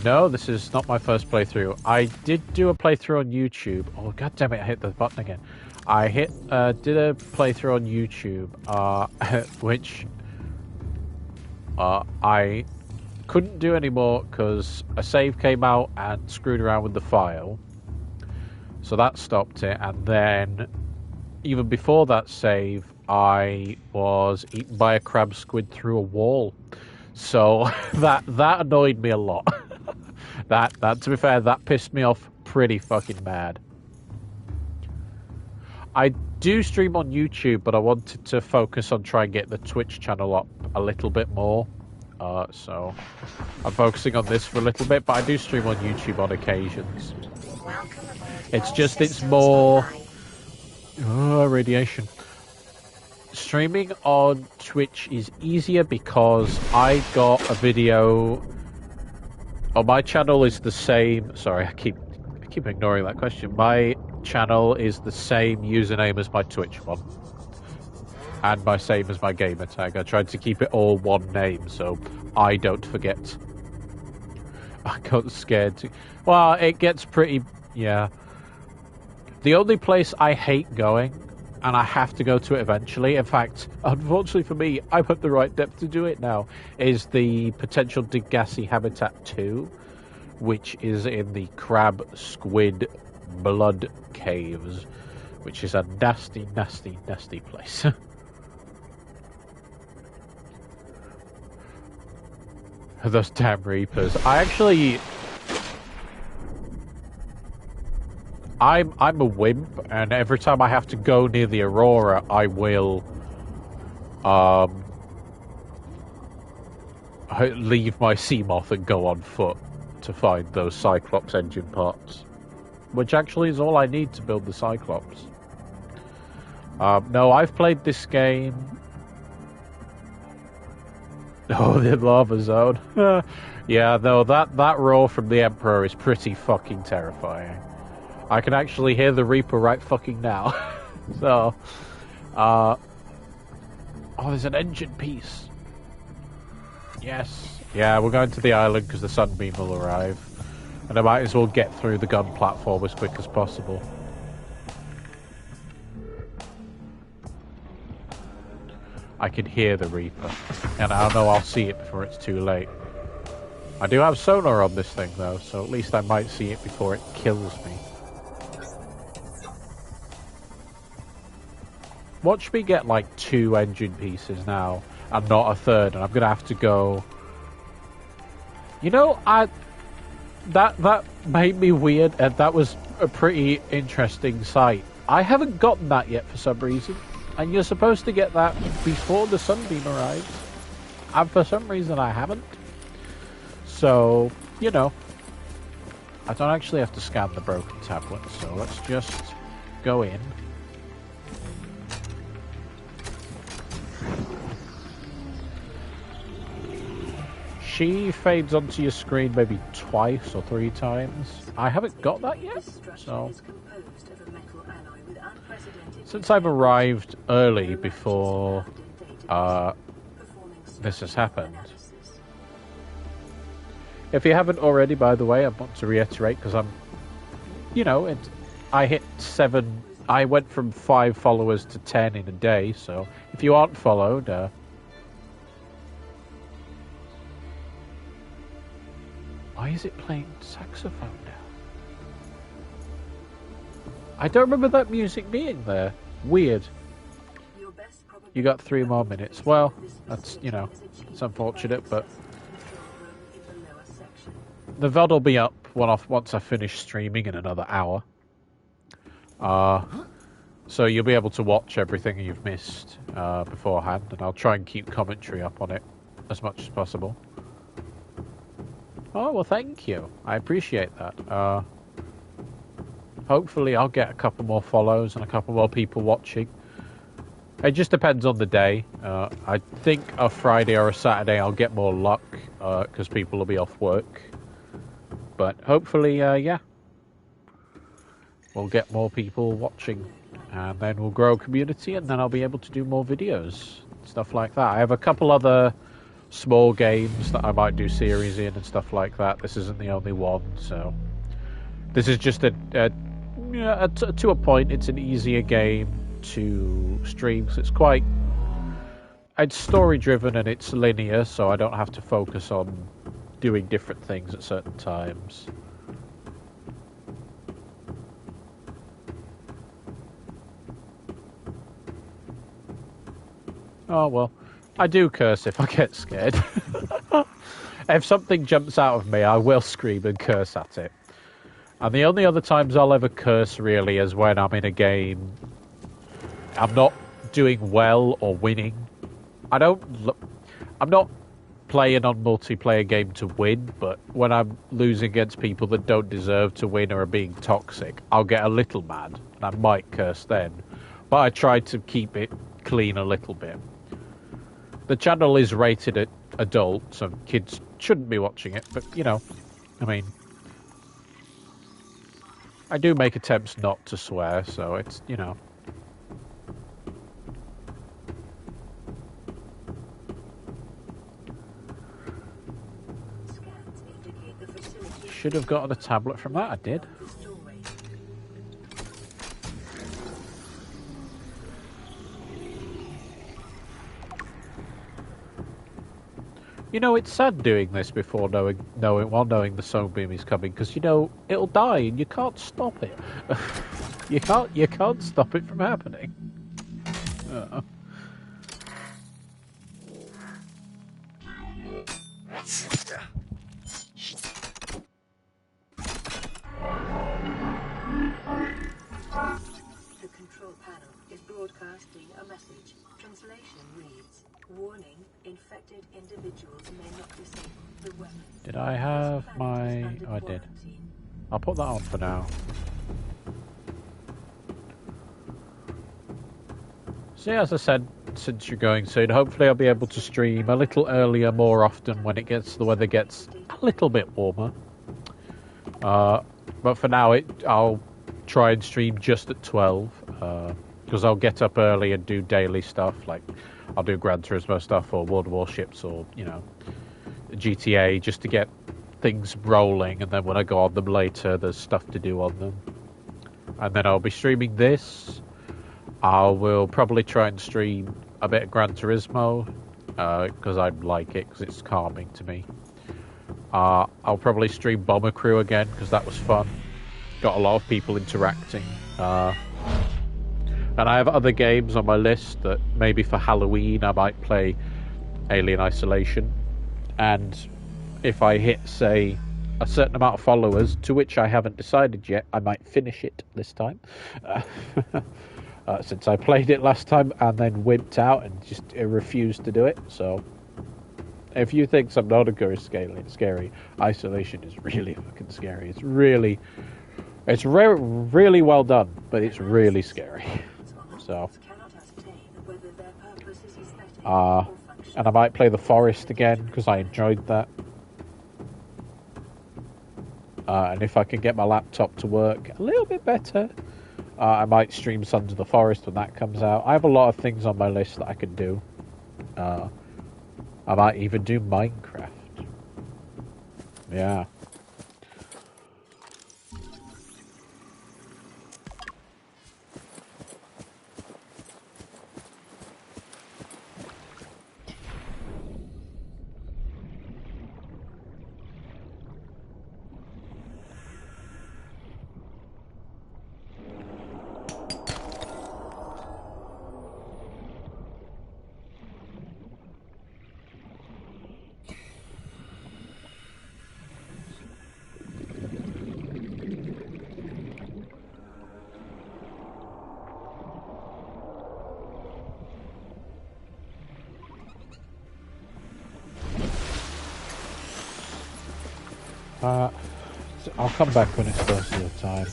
No, this is not my first playthrough. I did do a playthrough on YouTube. Oh, god damn it, I hit the button again. I did a playthrough on YouTube, which I couldn't do anymore because a save came out and screwed around with the file. So that stopped it, and then even before that save, I was eaten by a crab squid through a wall. So that annoyed me a lot. that to be fair, that pissed me off pretty fucking bad. I do stream on YouTube, but I wanted to focus on trying to get the Twitch channel up a little bit more. So I'm focusing on this for a little bit, but I do stream on YouTube on occasions. It's more radiation. Streaming on Twitch is easier because I got a video. Oh, my channel is the same. Sorry, I keep ignoring that question. My channel is the same username as my Twitch one, and my same as my gamer tag. I tried to keep it all one name so I don't forget. I got scared to. Well, it gets pretty. Yeah. The only place I hate going, and I have to go to it eventually, in fact, unfortunately for me, I'm at the right depth to do it now, is the potential Degassi Habitat 2, which is in the Crab Squid Blood Caves, which is a nasty, nasty, nasty place. Those damn Reapers. I actually... I'm a wimp, and every time I have to go near the Aurora, I will leave my Seamoth and go on foot to find those Cyclops engine parts, which actually is all I need to build the Cyclops. No, I've played this game. Oh, the lava zone. Yeah, no, that roar from the Emperor is pretty fucking terrifying. I can actually hear the Reaper right fucking now. So, oh, there's an engine piece. Yes. Yeah, we're going to the island because the Sunbeam will arrive. And I might as well get through the gun platform as quick as possible. I can hear the Reaper. And I know I'll see it before it's too late. I do have sonar on this thing though, so at least I might see it before it kills me. Watch me get like 2 engine pieces now, and not a third, and I'm gonna have to go... You know, that made me weird, and that was a pretty interesting sight. I haven't gotten that yet for some reason, and you're supposed to get that before the Sunbeam arrives, and for some reason I haven't. So, you know, I don't actually have to scan the broken tablet, so let's just go in. She fades onto your screen maybe twice or 3 times. I haven't got that yet, so... Since I've arrived early before this has happened. If you haven't already, by the way, I want to reiterate, because I'm... You know, I hit 7... I went from 5 followers to 10 in a day, so if you aren't followed... Why is it playing saxophone now? I don't remember that music being there. Weird. You got 3 more minutes. Well, that's, you know, it's unfortunate, but... The VOD will be up once I finish streaming in another hour. So you'll be able to watch everything you've missed beforehand, and I'll try and keep commentary up on it as much as possible. Oh, well, thank you. I appreciate that. Hopefully I'll get a couple more follows and a couple more people watching. It just depends on the day. I think a Friday or a Saturday I'll get more luck, because people will be off work. But hopefully, yeah, we'll get more people watching. And then we'll grow a community, and then I'll be able to do more videos. Stuff like that. I have a couple other small games that I might do series in and stuff like that. This isn't the only one, so this is just to a point. It's an easier game to stream, so it's story driven and it's linear, so I don't have to focus on doing different things at certain times. Oh well, I do curse if I get scared. If something jumps out of me, I will scream and curse at it. And the only other times I'll ever curse, really, is when I'm in a game I'm not doing well or winning. I'm not playing on multiplayer game to win, but when I'm losing against people that don't deserve to win or are being toxic, I'll get a little mad, and I might curse then. But I try to keep it clean a little bit. The channel is rated at adult, so kids shouldn't be watching it, but, you know, I mean, I do make attempts not to swear, so it's, you know. Should have gotten a tablet from that, I did. You know, it's sad doing this before knowing the Sunbeam is coming, because, you know, it'll die and you can't stop it. you can't stop it from happening. Broadcasting a message. Translation reads, warning, infected individuals may not disable the weapon. Did I have my... Oh, I did. I'll put that on for now. So yeah, as I said, since you're going soon, hopefully I'll be able to stream a little earlier more often when the weather gets a little bit warmer. But for now, I'll try and stream just at 12, because I'll get up early and do daily stuff, like I'll do Gran Turismo stuff or World of Warships or, you know, GTA, just to get things rolling, and then when I go on them later, there's stuff to do on them. And then I'll be streaming this. I will probably try and stream a bit of Gran Turismo, because I like it, because it's calming to me. I'll probably stream Bomber Crew again, because that was fun. Got a lot of people interacting. And I have other games on my list that maybe for Halloween I might play Alien Isolation. And if I hit, say, a certain amount of followers, to which I haven't decided yet, I might finish it this time. Since I played it last time and then wimped out and just refused to do it. So, if you think Subnatica is scary, Isolation is really fucking scary. It's really well done, but it's really scary. So, and I might play The Forest again, because I enjoyed that. And if I can get my laptop to work a little bit better, I might stream Sons of the Forest when that comes out. I have a lot of things on my list that I can do. I might even do Minecraft. Yeah. I'll come back when it's close to the time.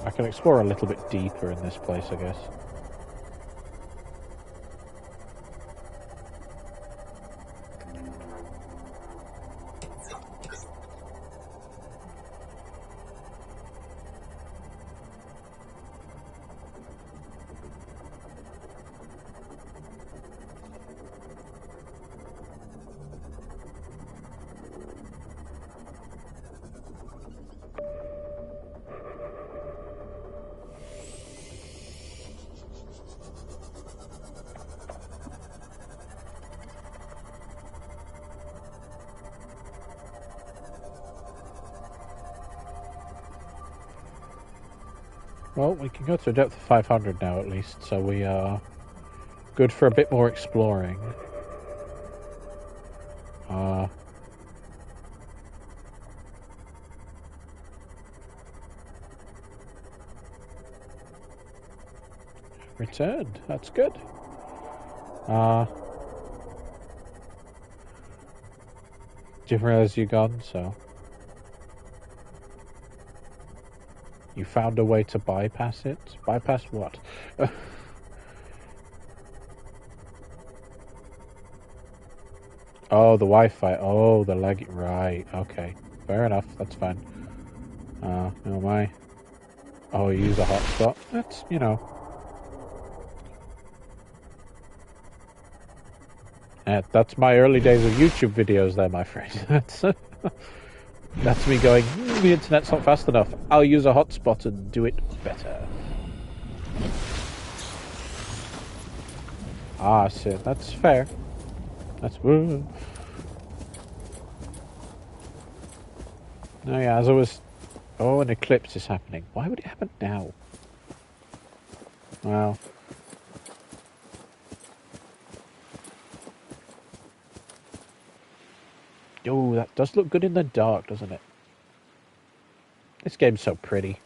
I can explore a little bit deeper in this place, I guess. Well, we can go to a depth of 500 now at least, so we are good for a bit more exploring. Returned. That's good. Didn't realize you're gone, so... You found a way to bypass it? Bypass what? Oh, the Wi-Fi. Oh, the lag. Right. Okay. Fair enough. That's fine. Who am I? Oh, use a hotspot. That's, you know. That's my early days of YouTube videos there, my friend. That's me going, the internet's not fast enough. I'll use a hotspot and do it better. Ah, so that's fair. That's... Oh yeah, as I was... Oh, an eclipse is happening. Why would it happen now? Well... Oh, that does look good in the dark, doesn't it? This game's so pretty.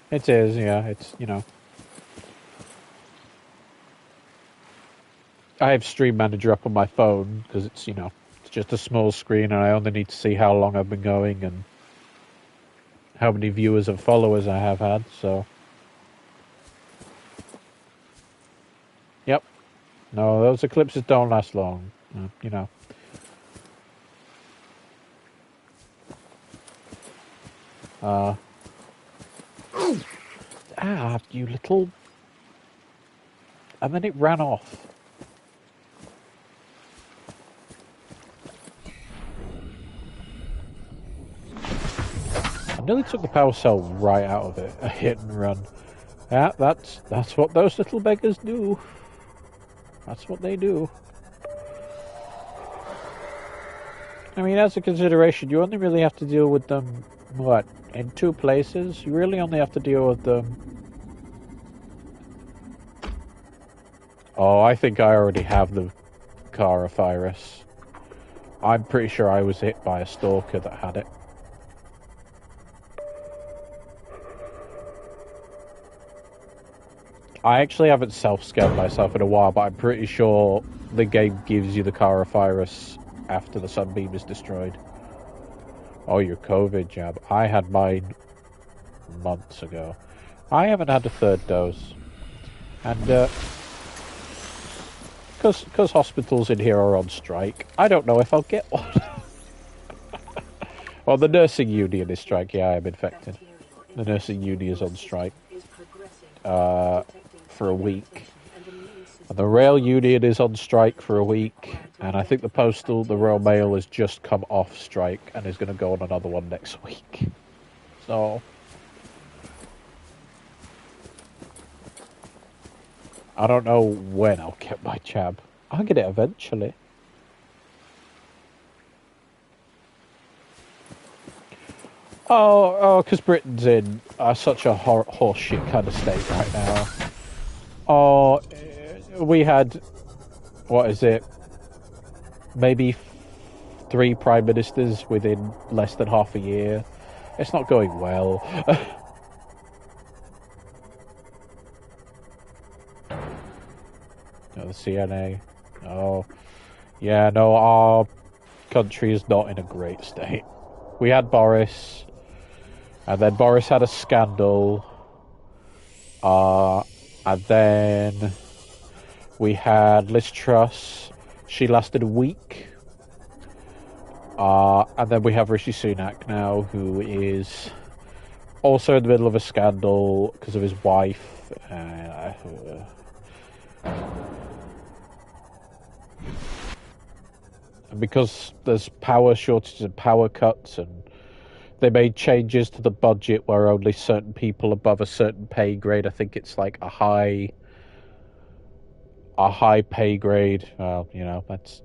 It is, yeah. It's, you know. I have Stream Manager up on my phone because it's, you know, it's just a small screen and I only need to see how long I've been going and how many viewers and followers I have had, so. Yep. No, those eclipses don't last long, you know. You little... And then it ran off. I nearly took the power cell right out of it. A hit and run. Yeah, that's what those little beggars do. That's what they do. I mean, as a consideration, you only really have to deal with them, what, in 2 places? You really only have to deal with them... Oh, I think I already have the coronavirus. I'm pretty sure I was hit by a stalker that had it. I actually haven't self-scanned myself in a while, but I'm pretty sure the game gives you the coronavirus after the sunbeam is destroyed. Oh, your COVID jab. I had mine months ago. I haven't had a 3rd dose. And, because hospitals in here are on strike, I don't know if I'll get one. Well, the nursing union is strike. Yeah, I am infected. The nursing union is on strike for a week. And the rail union is on strike for a week. And I think the Royal Mail has just come off strike and is going to go on another one next week. So... I don't know when I'll get my jab. I'll get it eventually. Oh, because Britain's in such a horseshit kind of state right now. Oh, we had, what is it? Maybe 3 prime ministers within less than half a year. It's not going well. The CNA. Oh, yeah, no, our country is not in a great state. We had Boris, and then Boris had a scandal, and then we had Liz Truss. She lasted a week, and then we have Rishi Sunak now, who is also in the middle of a scandal because of his wife. And because there's power shortages and power cuts, and they made changes to the budget where only certain people above a certain pay grade, I think it's like a high pay grade, well, you know, that's,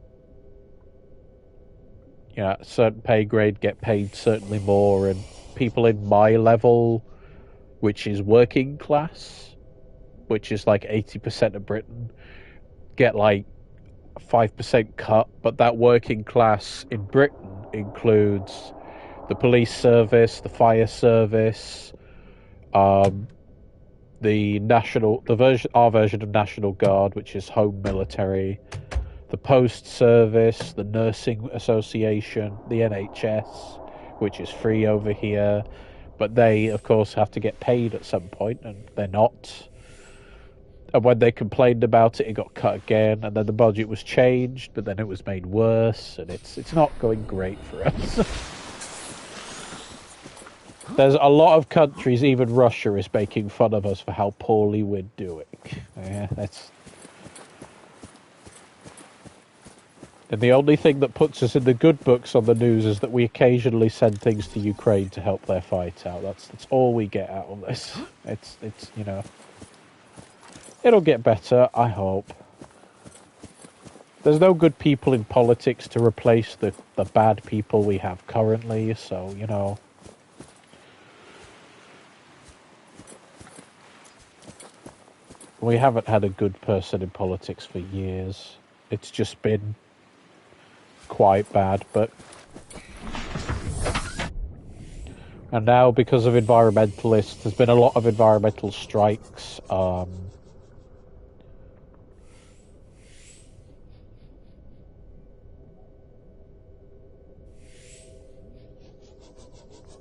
yeah, a certain pay grade get paid certainly more, and people in my level, which is working class, which is like 80% of Britain, get like 5% cut, but that working class in Britain includes the police service, the fire service, our version of National Guard, which is home military, the post service, the nursing association, the NHS, which is free over here, but they of course have to get paid at some point, and they're not. And when they complained about it, it got cut again, and then the budget was changed, but then it was made worse, and it's not going great for us. There's a lot of countries, even Russia, is making fun of us for how poorly we're doing. Yeah, that's... And the only thing that puts us in the good books on the news is that we occasionally send things to Ukraine to help their fight out. That's all we get out of this. It's you know... It'll get better, I hope. There's no good people in politics to replace the bad people we have currently, so, you know... We haven't had a good person in politics for years. It's just been quite bad, but And now, because of environmentalists, there's been a lot of environmental strikes.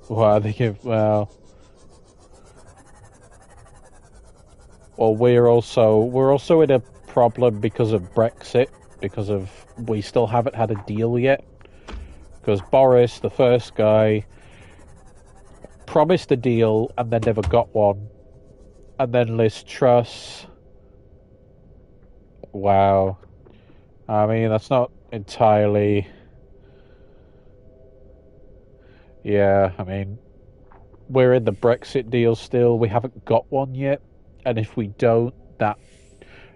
Well, they give, well, we're also in a problem because of Brexit, because of we still haven't had a deal yet. Because Boris, the first guy, promised a deal and then never got one. And then Liz Truss. Wow. I mean, that's not entirely... Yeah, I mean, we're in the Brexit deal still. We haven't got one yet. And if we don't, that...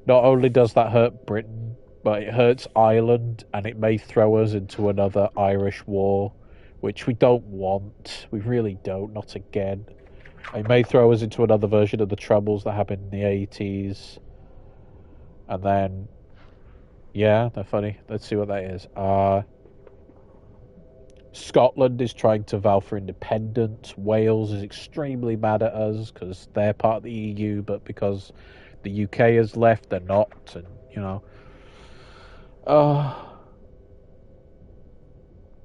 Not only does that hurt Britain, but it hurts Ireland, and it may throw us into another Irish war, which we don't want. We really don't, not again. It may throw us into another version of the Troubles that happened in the 80s. And then, yeah, they're funny. Let's see what that is. Scotland is trying to vow for independence. Wales is extremely mad at us because they're part of the EU, but because the UK has left, they're not. And, you know,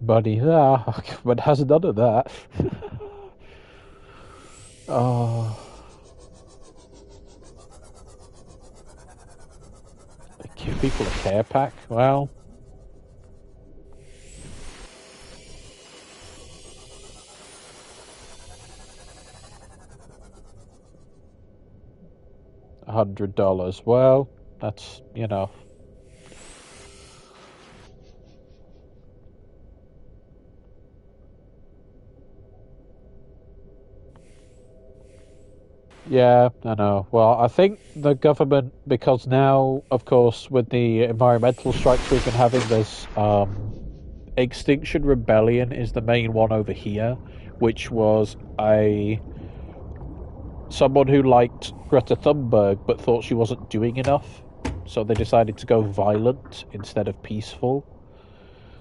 buddy, but has none of that. Give people a care pack. Well, $100. Well, that's, you know. Yeah, I know. Well, I think the government, because now, of course, with the environmental strikes we've been having, there's Extinction Rebellion is the main one over here, which was someone who liked Greta Thunberg but thought she wasn't doing enough, so they decided to go violent instead of peaceful.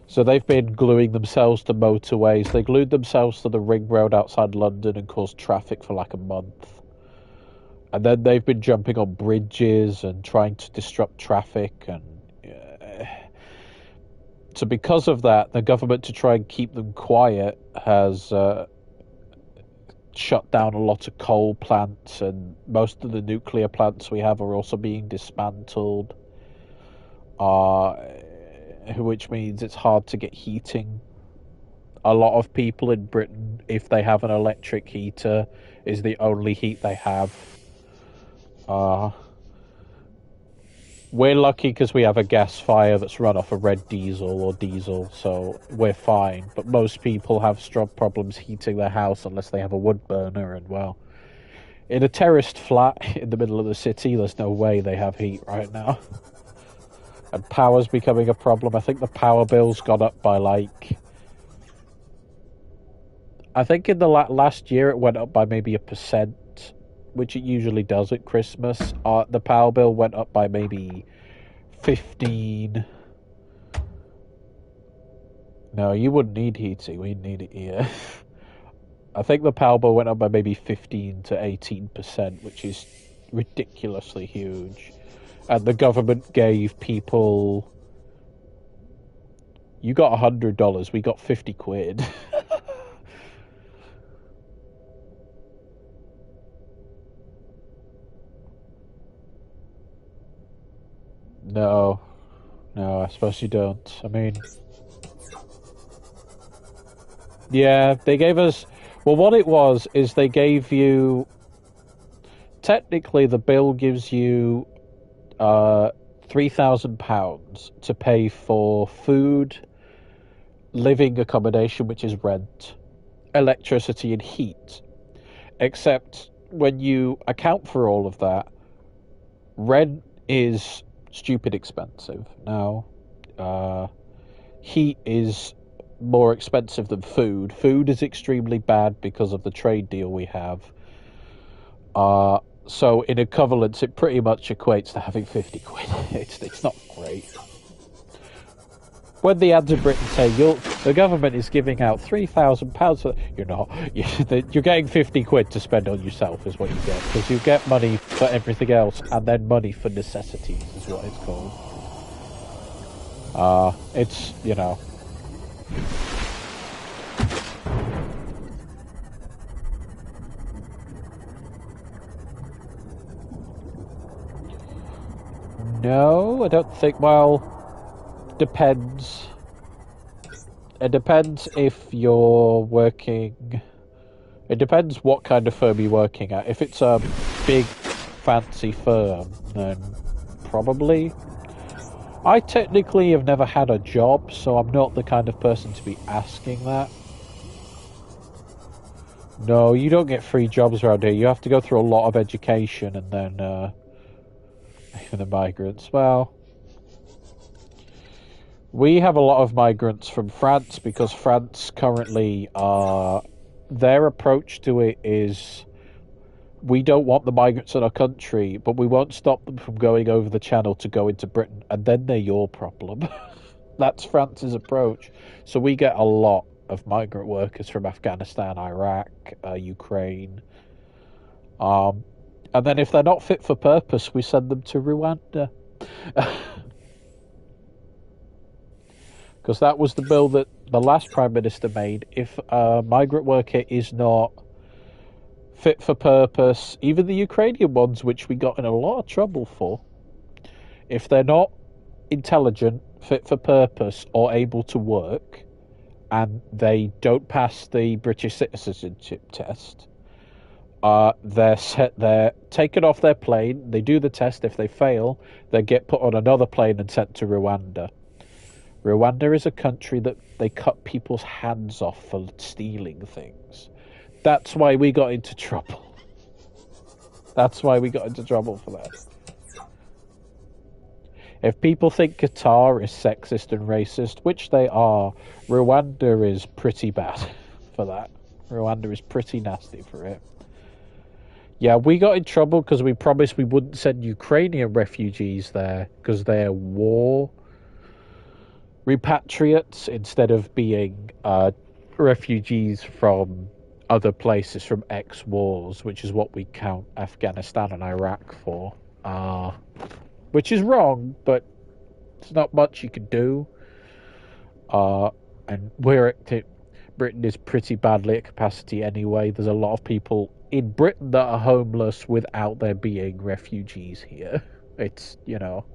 So they've been gluing themselves to motorways. They glued themselves to the ring road outside London and caused traffic for like a month. And then they've been jumping on bridges and trying to disrupt traffic. And so because of that, the government, to try and keep them quiet, has shut down a lot of coal plants, and most of the nuclear plants we have are also being dismantled, which means it's hard to get heating. A lot of people in Britain, if they have an electric heater, is the only heat they have. We're lucky because we have a gas fire that's run off a red diesel or diesel, so we're fine. But most people have strong problems heating their house unless they have a wood burner, and well, in a terraced flat in the middle of the city, there's no way they have heat right now. And power's becoming a problem. I think the power bill's gone up by like... I think in the last year it went up by maybe 1%. Which it usually does at Christmas. The power bill went up by maybe 15. No, you wouldn't need heating. We'd need it here. I think the power bill went up by maybe 15 to 18%, which is ridiculously huge. And the government gave people... You got $100, we got 50 quid. No, I suppose you don't. I mean, yeah, they gave us... Well, what it was is they gave you... Technically, the bill gives you £3,000 to pay for food, living accommodation, which is rent, electricity and heat. Except when you account for all of that, rent is... stupid expensive. Now, heat is more expensive than food. Food is extremely bad because of the trade deal we have. So in equivalence, it pretty much equates to having 50 quid. It's not great. When the ads in Britain say The government is giving out £3,000 for... You're not. You're getting 50 quid to spend on yourself is what you get. Because you get money for everything else, and then money for necessities is what it's called. It's, you know... No, I don't think... Well, depends. It depends if you're working... It depends what kind of firm you're working at. If it's a big, fancy firm, then probably. I technically have never had a job, so I'm not the kind of person to be asking that. No, you don't get free jobs around here. You have to go through a lot of education and then, the migrants. Well, we have a lot of migrants from France because France currently, their approach to it is, we don't want the migrants in our country, but we won't stop them from going over the channel to go into Britain, and then they're your problem. That's France's approach. So we get a lot of migrant workers from Afghanistan, Iraq, Ukraine. And then if they're not fit for purpose, we send them to Rwanda. Because that was the bill that the last Prime Minister made. If a migrant worker is not fit for purpose, even the Ukrainian ones, which we got in a lot of trouble for, if they're not intelligent, fit for purpose, or able to work, and they don't pass the British citizenship test, they're taken off their plane, they do the test, if they fail, they get put on another plane and sent to Rwanda. Rwanda is a country that they cut people's hands off for stealing things. That's why we got into trouble. That's why we got into trouble for that. If people think Qatar is sexist and racist, which they are, Rwanda is pretty bad for that. Rwanda is pretty nasty for it. Yeah, we got in trouble because we promised we wouldn't send Ukrainian refugees there because they're war repatriates instead of being refugees from other places, from ex-wars, which is what we count Afghanistan and Iraq for. Which is wrong, but there's not much you can do. And Britain is pretty badly at capacity anyway. There's a lot of people in Britain that are homeless without there being refugees here. It's, you know...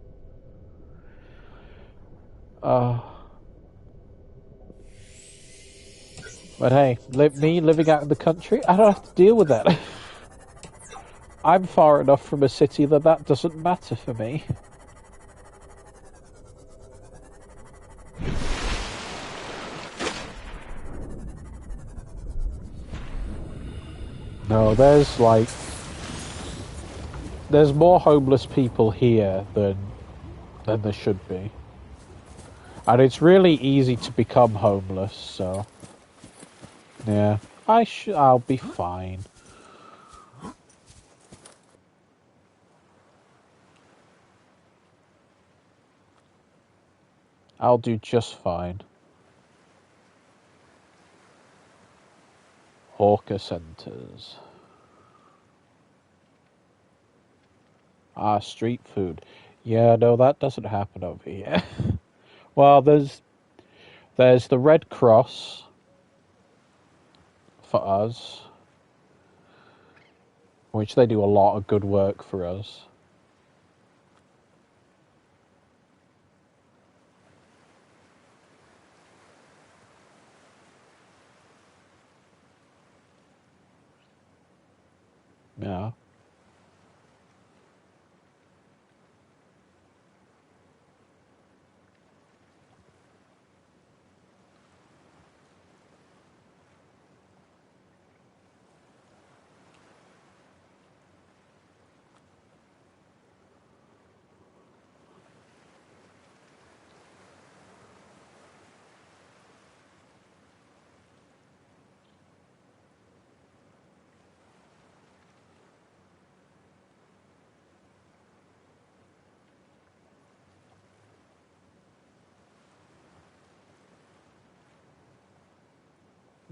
But hey, me living out in the country, I don't have to deal with that. I'm far enough from a city that doesn't matter for me. No, there's more homeless people here than there should be. And it's really easy to become homeless, so... Yeah, I'll be fine. I'll do just fine. Hawker centres. Street food. Yeah, no, that doesn't happen over here. Well, there's the Red Cross for us, which they do a lot of good work for us. Yeah.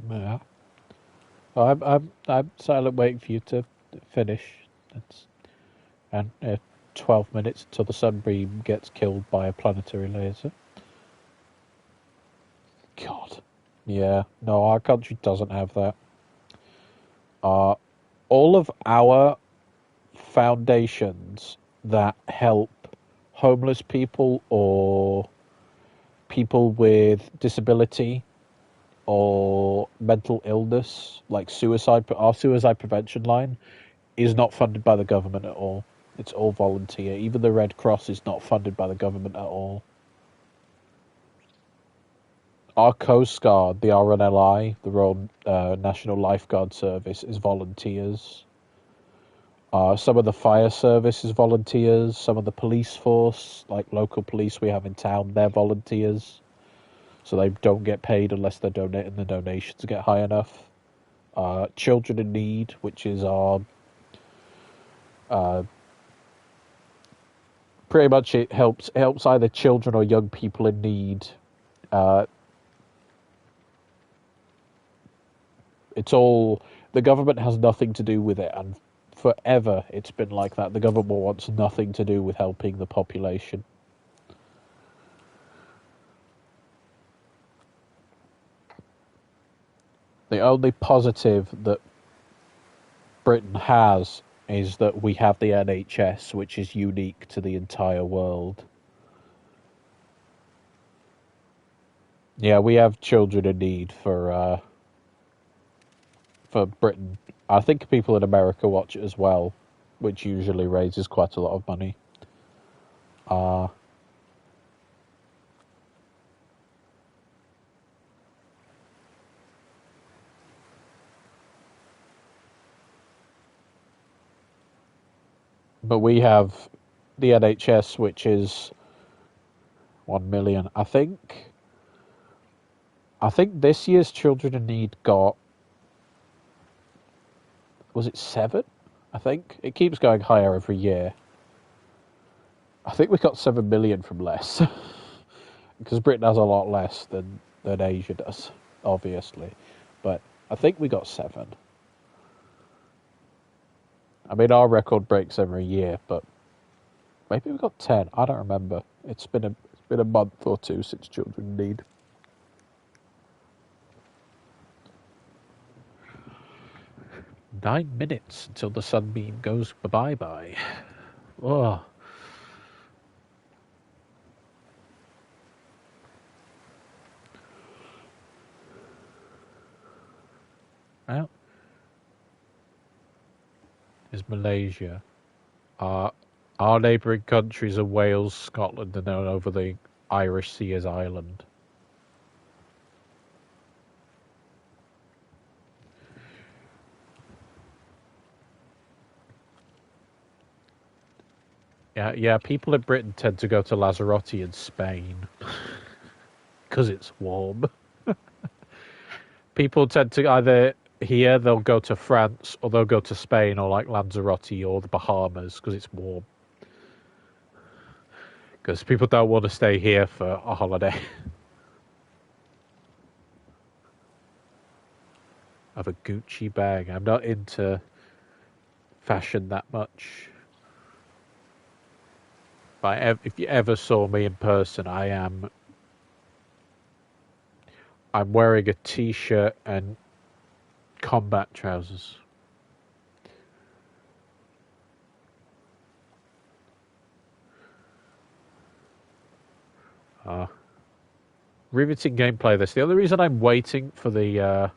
Yeah. I'm silent waiting for you to finish. It's, and 12 minutes until the sunbeam gets killed by a planetary laser. God. Yeah. No, our country doesn't have that. All of our foundations that help homeless people or people with disability or mental illness, like suicide, our suicide prevention line is not funded by the government at all. It's all volunteer. Even the Red Cross is not funded by the government at all. Our Coast Guard, the RNLI, the Royal National Lifeguard Service, is volunteers. Some of the fire service is volunteers. Some of the police force, like local police we have in town, they're volunteers. So they don't get paid unless they're donating the donations get high enough. Children in Need, which is our pretty much it helps either children or young people in need. It's all the government has nothing to do with it, and forever it's been like that. The government wants nothing to do with helping the population. The only positive that Britain has is that we have the NHS, which is unique to the entire world. Yeah, we have children in need for Britain. I think people in America watch it as well, which usually raises quite a lot of money. But we have the NHS, which is 1 million. I think this year's Children in Need got, was it 7? I think it keeps going higher every year. I think we got 7 million from less because Britain has a lot less than Asia does, obviously. But I think we got 7. I mean, our record breaks every year, but maybe we got 10. I don't remember. It's been a month or two since Children in Need. Nine minutes until the sunbeam goes bye-bye. Oh. Well, is Malaysia. Our neighbouring countries are Wales, Scotland, and then over the Irish Sea as Ireland. Yeah. People in Britain tend to go to Lanzarote in Spain because it's warm. People tend to either here they'll go to France or they'll go to Spain or like Lanzarote or the Bahamas because it's warm. Because people don't want to stay here for a holiday. I have a Gucci bag. I'm not into fashion that much. But if you ever saw me in person, I'm wearing a t-shirt and combat trousers. Riveting gameplay this. The only reason I'm waiting for the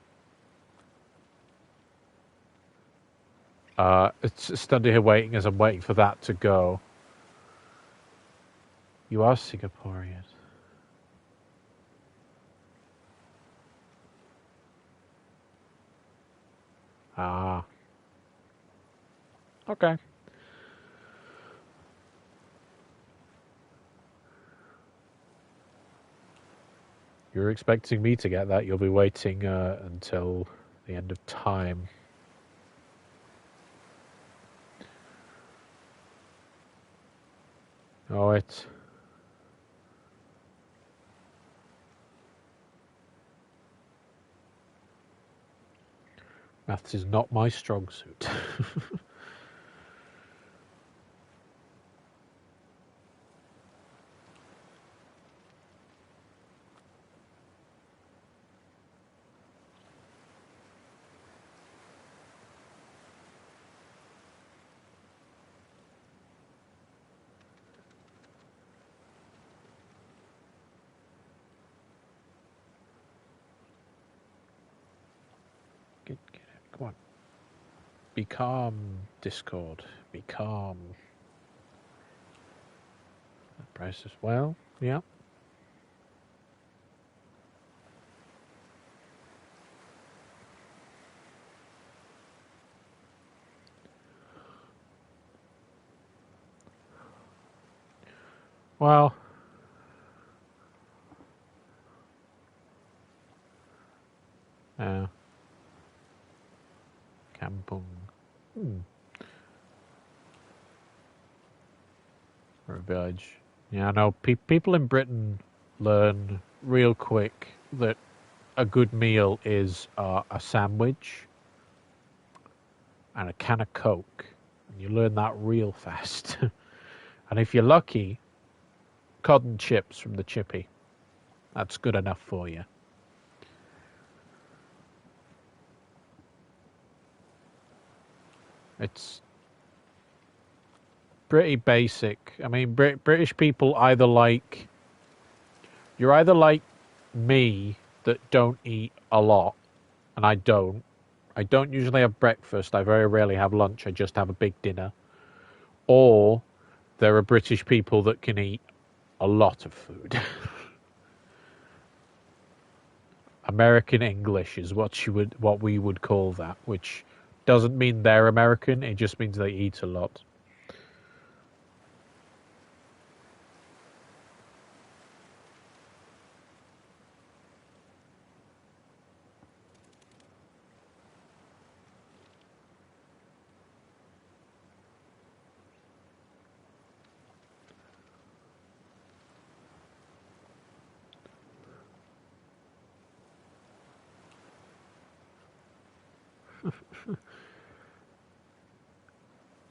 it's standing here waiting as I'm waiting for that to go. You are Singaporean. Ah. Okay. You're expecting me to get that. You'll be waiting until the end of time. Oh, it's... Maths is not my strong suit. Get it. Come on. Be calm, Discord. Be calm. That price as well. Yeah. Well. Kampung. Or a village. Yeah, I know. People in Britain learn real quick that a good meal is a sandwich and a can of Coke. And you learn that real fast. And if you're lucky, cod and chips from the chippy. That's good enough for you. It's pretty basic. I mean, British people you're either like me that don't eat a lot, and I don't. I don't usually have breakfast. I very rarely have lunch. I just have a big dinner. Or there are British people that can eat a lot of food. American English is what we would call that, which doesn't mean they're American. It just means they eat a lot.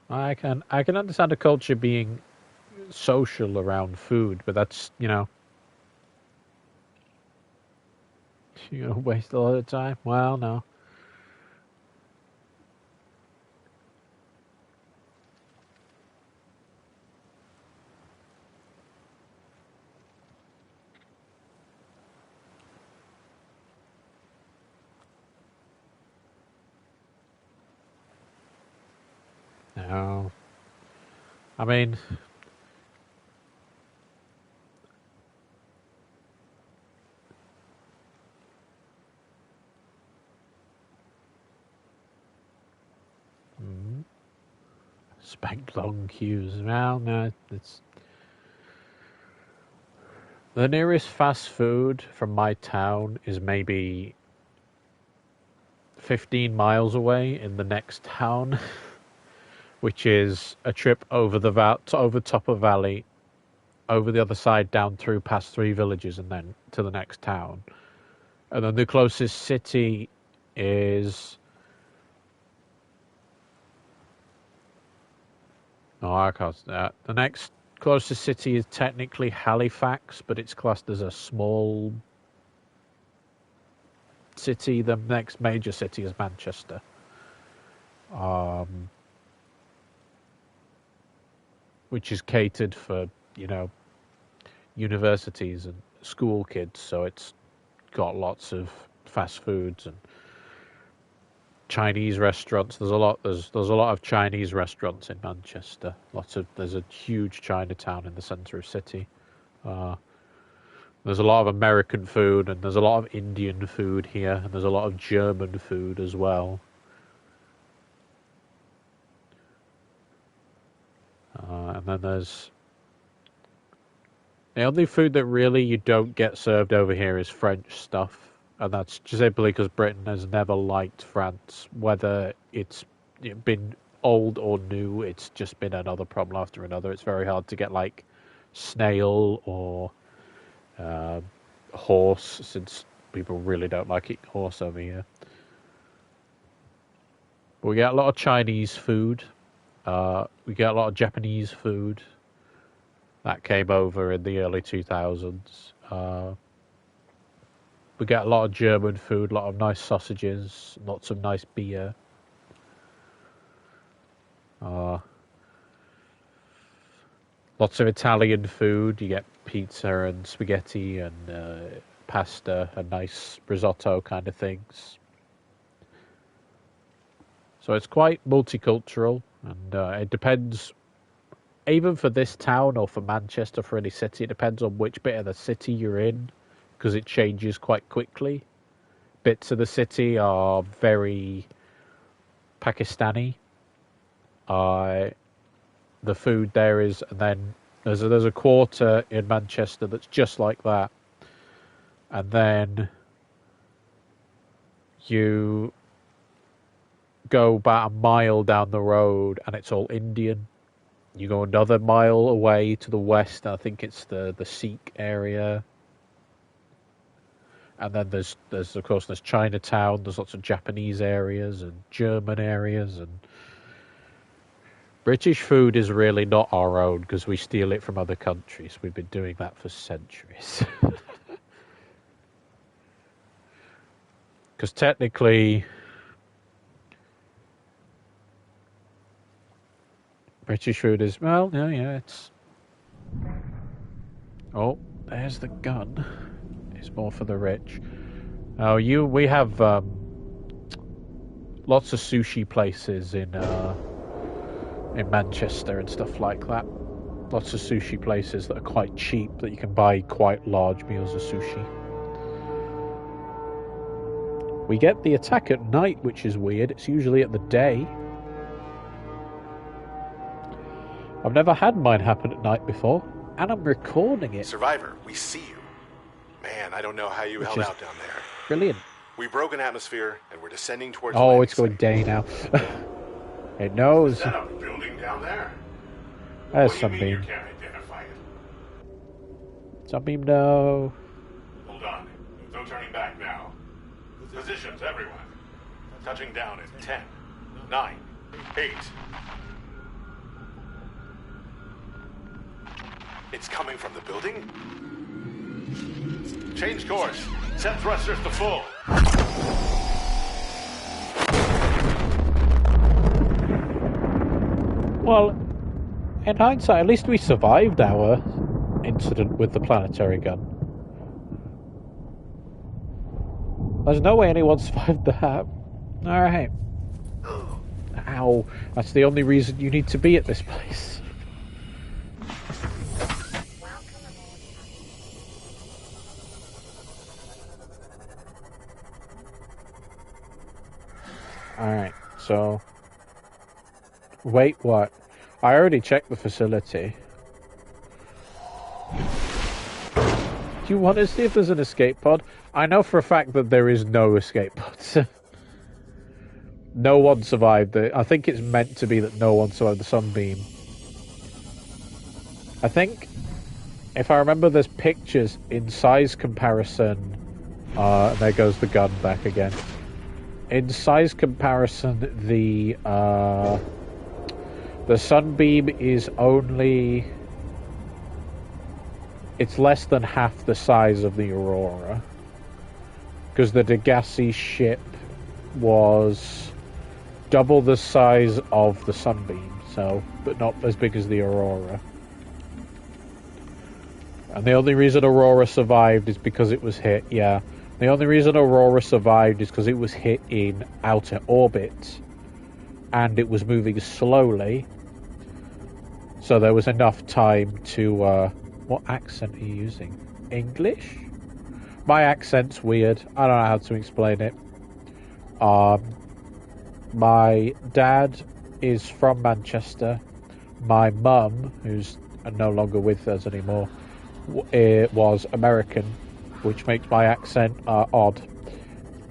I can understand a culture being social around food, but that's you're gonna waste a lot of time. Well, no. No. I mean, expect long queues. Well, no, it's the nearest fast food from my town is maybe 15 miles away in the next town, which is a trip over over top of valley, over the other side, down through past 3 villages, and then to the next town. And then the closest city is... No, I can't... the next closest city is technically Halifax, but it's classed as a small city. The next major city is Manchester. Which is catered for, universities and school kids, so it's got lots of fast foods and Chinese restaurants. There's a lot of Chinese restaurants in Manchester. There's a huge Chinatown in the centre of city. There's a lot of American food, and there's a lot of Indian food here, and there's a lot of German food as well. And then there's... The only food that really you don't get served over here is French stuff. And that's just simply because Britain has never liked France. Whether it's been old or new, it's just been another problem after another. It's very hard to get, like, snail or horse, since people really don't like eating horse over here. We get a lot of Chinese food. We get a lot of Japanese food. That came over in the early 2000s. We get a lot of German food, a lot of nice sausages, lots of nice beer. Lots of Italian food. You get pizza and spaghetti and pasta and nice risotto kind of things. So it's quite multicultural, and it depends, even for this town or for Manchester, for any city, it depends on which bit of the city you're in, because it changes quite quickly. Bits of the city are very Pakistani. The food there is, and then there's a quarter in Manchester that's just like that, and then you go about a mile down the road and it's all Indian. You go another mile away to the west, and I think it's the Sikh area. And then there's of course there's Chinatown. There's lots of Japanese areas and German areas, and British food is really not our own because we steal it from other countries. We've been doing that for centuries. Because technically, British food is, well, yeah, it's... Oh, there's the gun. It's more for the rich. Oh, we have lots of sushi places in Manchester and stuff like that. Lots of sushi places that are quite cheap, that you can buy quite large meals of sushi. We get the attack at night, which is weird. It's usually at the day. I've never had mine happen at night before, and I'm recording it. Survivor, we see you. Man, I don't know how you held out down there. Brilliant. We broke an atmosphere, and we're descending towards... Oh, it's going day now. It knows. Is that a building down there? There's What do you mean Sunbeam. you can't identify it? Sunbeam, no. Hold on. No turning back now. Positions, everyone. Touching down in 10, 9, 8. It's coming from the building? Change course. Set thrusters to full. Well, in hindsight, at least we survived our incident with the planetary gun. There's no way anyone survived that. Alright. Ow. That's the only reason you need to be at this place. Alright, so... Wait, what? I already checked the facility. Do you want to see if there's an escape pod? I know for a fact that there is no escape pods. No one survived it. I think it's meant to be that no one survived the sunbeam. I think, if I remember, there's pictures in size comparison. There goes the gun back again. In size comparison, the sunbeam is only... It's less than half the size of the Aurora. Because the Degassi ship was double the size of the Sunbeam, so, but not as big as the Aurora. And the only reason Aurora survived is because it was hit, yeah. The only reason Aurora survived is because it was hit in outer orbit. And it was moving slowly. So there was enough time to, what accent are you using? English? My accent's weird. I don't know how to explain it. My dad is from Manchester. My mum, who's no longer with us anymore, was American, which makes my accent odd,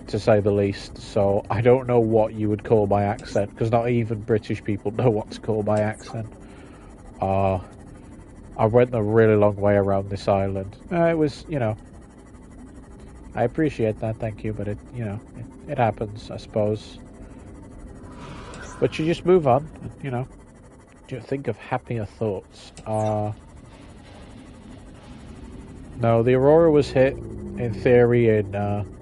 to say the least. So I don't know what you would call my accent, because not even British people know what to call my accent. I went a really long way around this island. It was, you know, I appreciate that, thank you, but it, you know, it happens, I suppose. But you just move on, you know. Do you think of happier thoughts? No, the Aurora was hit, in theory, in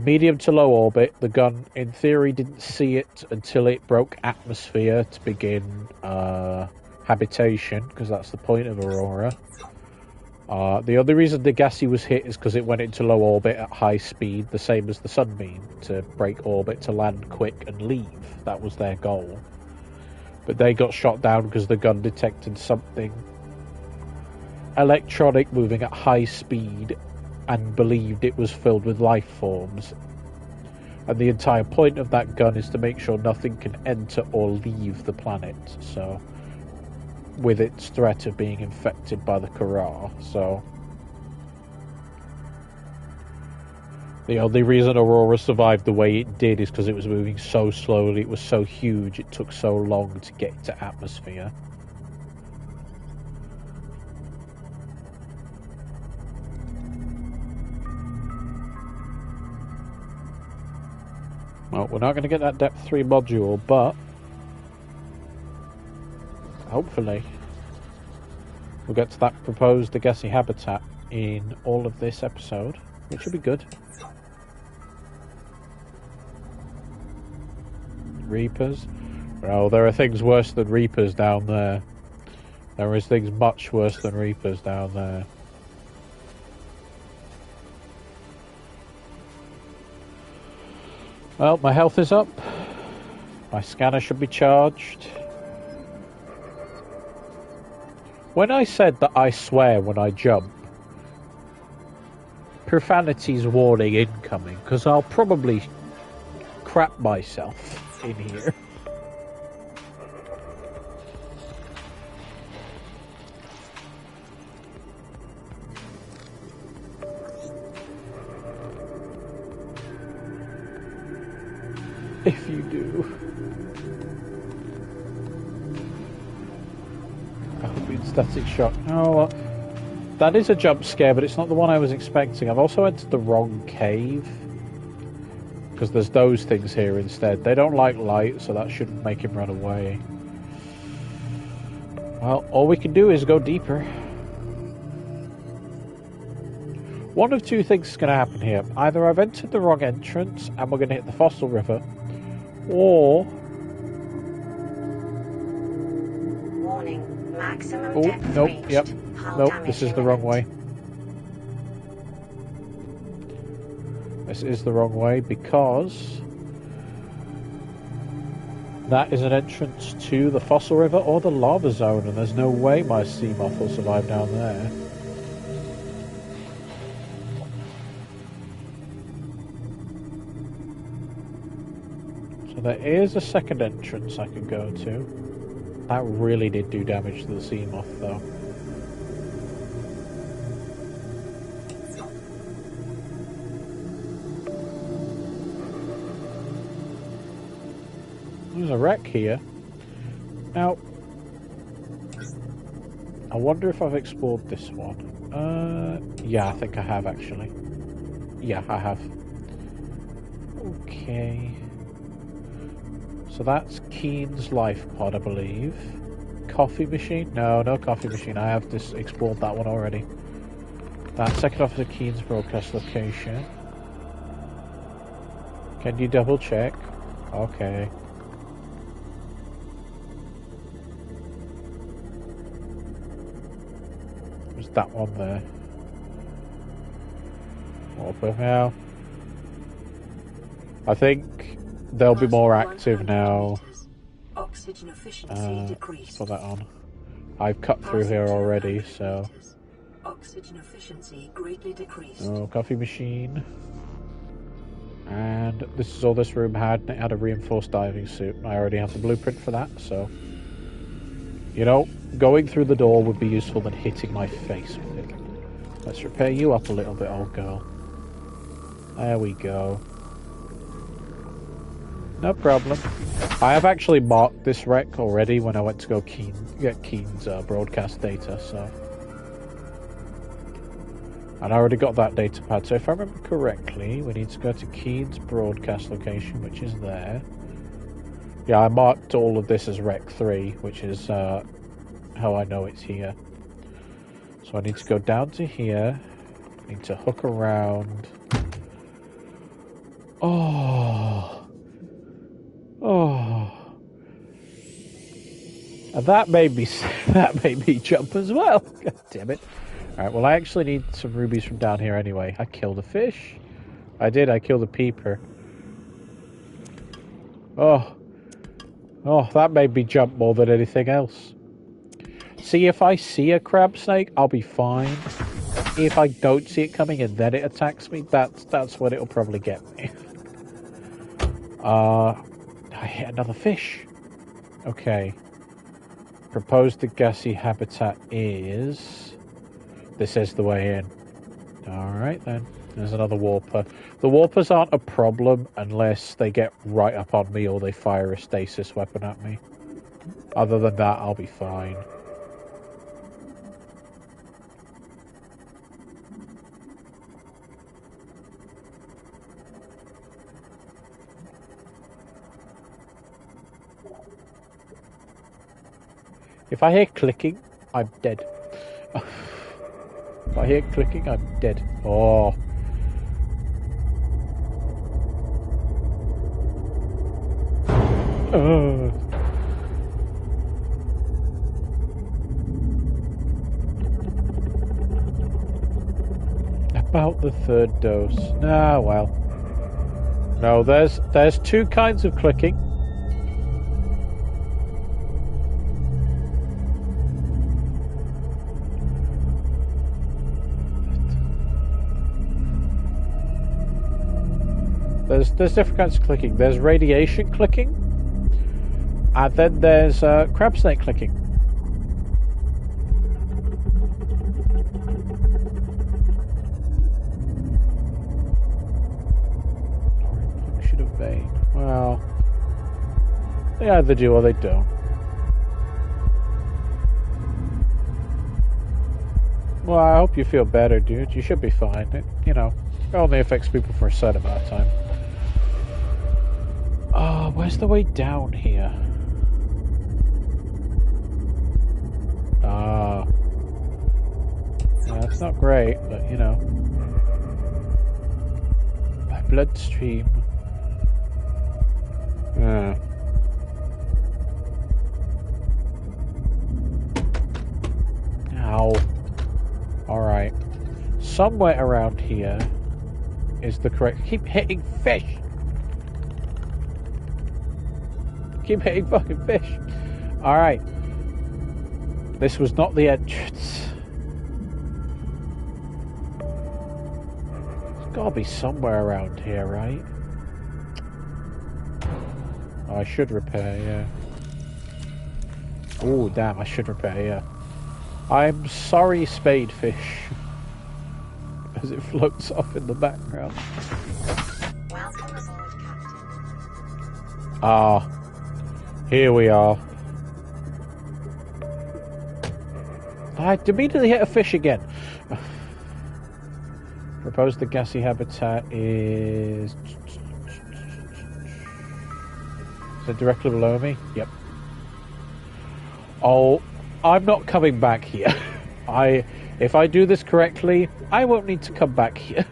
medium to low orbit. The gun, in theory, didn't see it until it broke atmosphere to begin habitation, because that's the point of Aurora. The other reason the Degassi was hit is because it went into low orbit at high speed, the same as the Sunbeam, to break orbit, to land quick and leave. That was their goal. But they got shot down because the gun detected something electronic moving at high speed and believed it was filled with life forms. And the entire point of that gun is to make sure nothing can enter or leave the planet. So, with its threat of being infected by the Kara. So, the only reason Aurora survived the way it did is because it was moving so slowly, it was so huge, it took so long to get to atmosphere. Well, we're not going to get that depth 3 module, but hopefully we'll get to that proposed Degassi habitat in all of this episode, which will be good. Reapers? Well, there are things worse than Reapers down there. There is things much worse than Reapers down there. Well, my health is up. My scanner should be charged. When I said that I swear when I jump, profanity's warning incoming, because I'll probably crap myself in here. If you do. I hope it's static shock. Oh, that is a jump scare, but it's not the one I was expecting. I've also entered the wrong cave. Because there's those things here instead. They don't like light, so that shouldn't make him run away. Well, all we can do is go deeper. One of two things is going to happen here. Either I've entered the wrong entrance and we're going to hit the fossil river, or... Warning, maximum Oh, depth nope, reached. yep. Hull Nope, damage this is the wrong way. imminent. This is the wrong way because that is an entrance to the fossil river or the lava zone, and there's no way my sea moth will survive down there. So there is a second entrance I could go to. That really did do damage to the sea moth though. There's a wreck here. Now, I wonder if I've explored this one. Yeah, I think I have actually. Yeah, I have. Okay. So that's Keen's life pod, I believe. Coffee machine? No, no coffee machine. I have just explored that one already. That's Second Officer Keen's broadcast location. Can you double check? Okay. There's that one there. Open now. I think they'll be more active now. Oxygen efficiency decreased. Put that on. I've cut through here already, so. Oxygen efficiency greatly decreased. Oh, coffee machine. And this is all this room had. It had a reinforced diving suit. I already have the blueprint for that, so. You know, going through the door would be useful than hitting my face with it. Let's repair you up a little bit, old girl. There we go. No problem. I have actually marked this wreck already when I went to go get Keen's broadcast data, so. And I already got that data pad, so if I remember correctly, we need to go to Keen's broadcast location, which is there. Yeah, I marked all of this as Rec 3, which is how I know it's here. So I need to go down to here. I need to hook around. Oh. Oh. And that made me jump as well. God damn it. Alright, well I actually need some rubies from down here anyway. I killed a fish. I killed a peeper. Oh. Oh, that made me jump more than anything else. See, if I see a crab snake, I'll be fine. If I don't see it coming and then it attacks me, that's when it'll probably get me. I hit another fish. Okay. Proposed gassy habitat is... This is the way in. Alright then. There's another warper. The warpers aren't a problem unless they get right up on me or they fire a stasis weapon at me. Other than that, I'll be fine. If I hear clicking, I'm dead. If I hear clicking, I'm dead. Oh. About the third dose. Ah, well. No, there's two kinds of clicking. There's different kinds of clicking. There's radiation clicking, and then there's crab snake clicking. Function of vein. Well, they either do or they don't. Well, I hope you feel better, dude. You should be fine. It, you know, it only affects people for a certain amount of time. Oh, where's the way down here? Ah. Yeah, it's not great, but you know. My bloodstream. Yeah. Ow. Alright. Somewhere around here is the correct... Keep hitting fish! Keep hitting fucking fish! Alright. This was not the entrance. There's gotta be somewhere around here, right? Oh, I should repair, yeah. Oh, damn, I should repair, yeah. I'm sorry, spadefish. As it floats off in the background. Ah, here we are. I immediately hit a fish again. Proposed the gassy habitat is... Is it directly below me? Yep. Oh, I'm not coming back here. If I do this correctly, I won't need to come back here.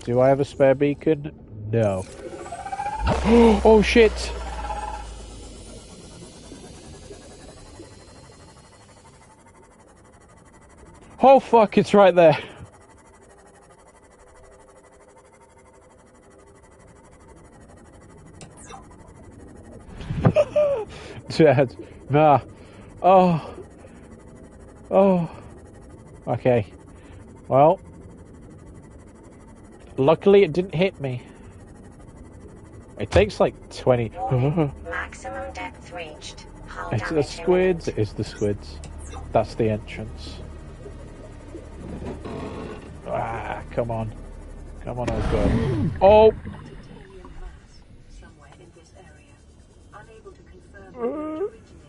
Do I have a spare beacon? No. Oh shit! Oh fuck, it's right there. Dad, nah. Oh. Oh. Okay. Well. Luckily it didn't hit me. It takes like 20... Maximum depth reached. It's the squids. It is the squids. That's the entrance. Ah, come on. Come on, Osgood. Oh!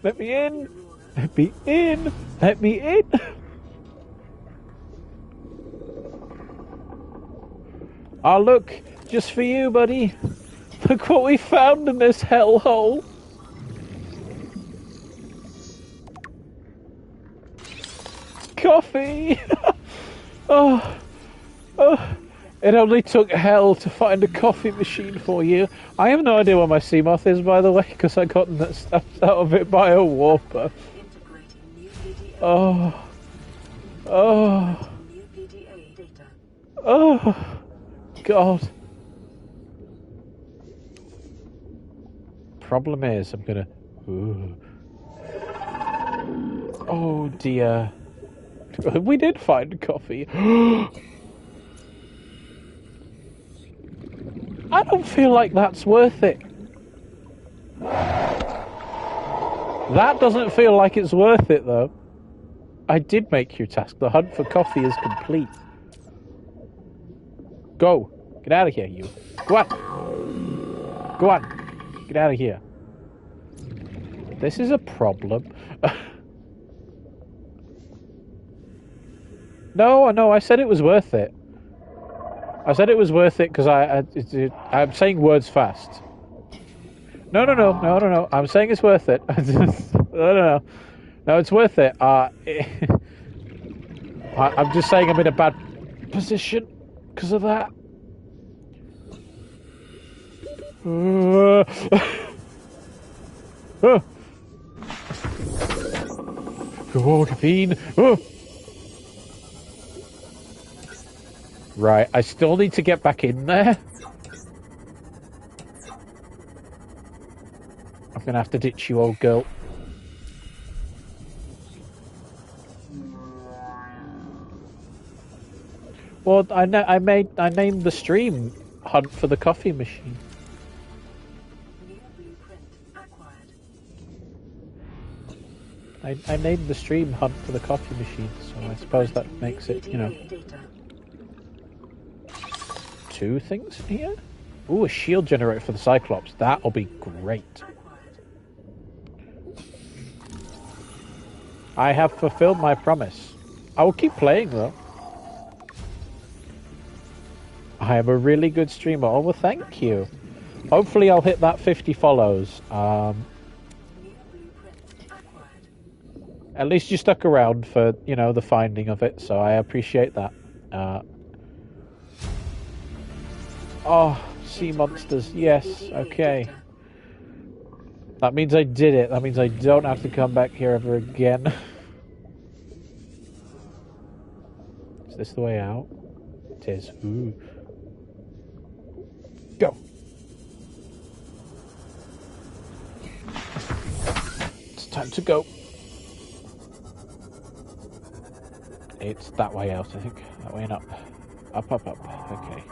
Let me in! Let me in! Let me in! Oh, look! Just for you, buddy! Look what we found in this hellhole! Coffee! Oh, oh! It only took hell to find a coffee machine for you. I have no idea where my Seamoth is, by the way, because I got snapped out of it by a warper. Oh. Oh. Oh. God. Problem is, I'm gonna... Ooh. Oh dear. We did find coffee. I don't feel like that's worth it. That doesn't feel like it's worth it, though. I did make your task. The hunt for coffee is complete. Go. Get out of here, you. Go on. Go on. Get out of here. This is a problem. No, I said it was worth it. I said it was worth it because I'm saying words fast. No. I'm saying it's worth it. No, it's worth it. I'm just saying I'm in a bad position because of that. Oh, caffeine. Right, I still need to get back in there. I'm gonna have to ditch you, old girl. Well, I named the stream "Hunt for the Coffee Machine." I named the stream "Hunt for the Coffee Machine," so I suppose that makes it, you know. Two things in here? Ooh, a shield generator for the Cyclops. That'll be great. I have fulfilled my promise. I will keep playing, though. I am a really good streamer. Oh, well, thank you. Hopefully I'll hit that 50 follows. At least you stuck around for, you know, the finding of it, so I appreciate that. Oh, sea monsters. Yes, okay. That means I did it. That means I don't have to come back here ever again. Is this the way out? It is. Ooh. Go. It's time to go. It's that way out, I think. That way and up. Up. Okay.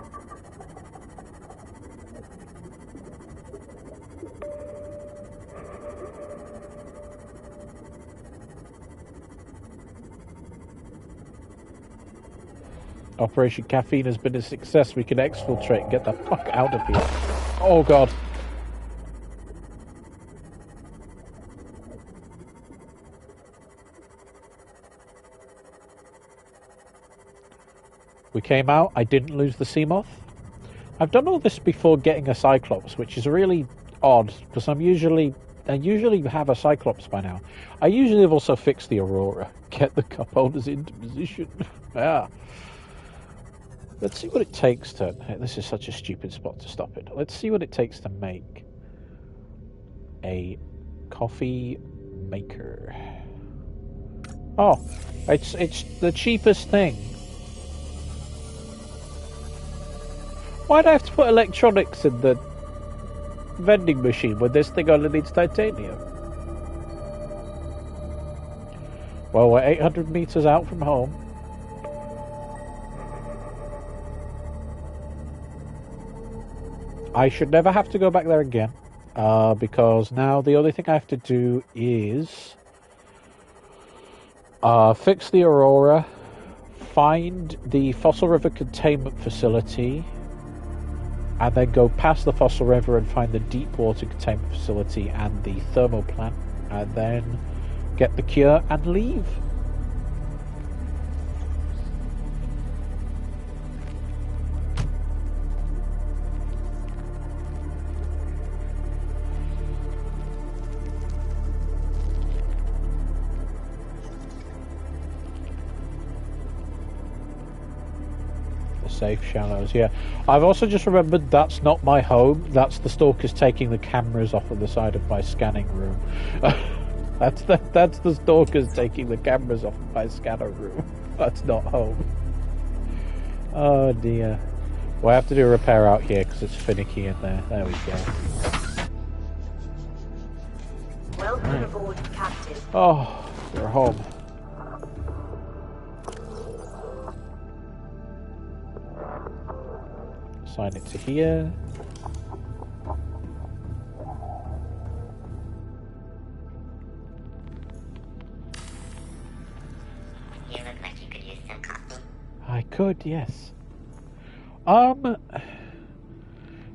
Operation Caffeine has been a success. We can exfiltrate and get the fuck out of here. Oh, God. We came out. I didn't lose the Seamoth. I've done all this before getting a Cyclops, which is really odd, because I usually have a Cyclops by now. I usually have also fixed the Aurora. Get the cup holders into position. Yeah. Let's see what it takes to... This is such a stupid spot to stop it. Let's see what it takes to make a coffee maker. Oh, it's the cheapest thing. Why do I have to put electronics in the vending machine when this thing only needs titanium? Well, we're 800 meters out from home. I should never have to go back there again, because now the only thing I have to do is fix the Aurora, find the Fossil River Containment Facility, and then go past the Fossil River and find the Deep Water Containment Facility and the Thermal Plant, and then get the cure, and leave. Safe shallows, yeah. I've also just remembered that's not my home. That's the stalkers taking the cameras off of the side of my scanning room. That's the stalkers taking the cameras off of my scanner room. That's not home. Oh dear. Well, I have to do a repair out here because it's finicky in there. There we go. Welcome aboard, Captain. Oh, we're home. Assign it to here. You look like you could use some coffee. I could, yes.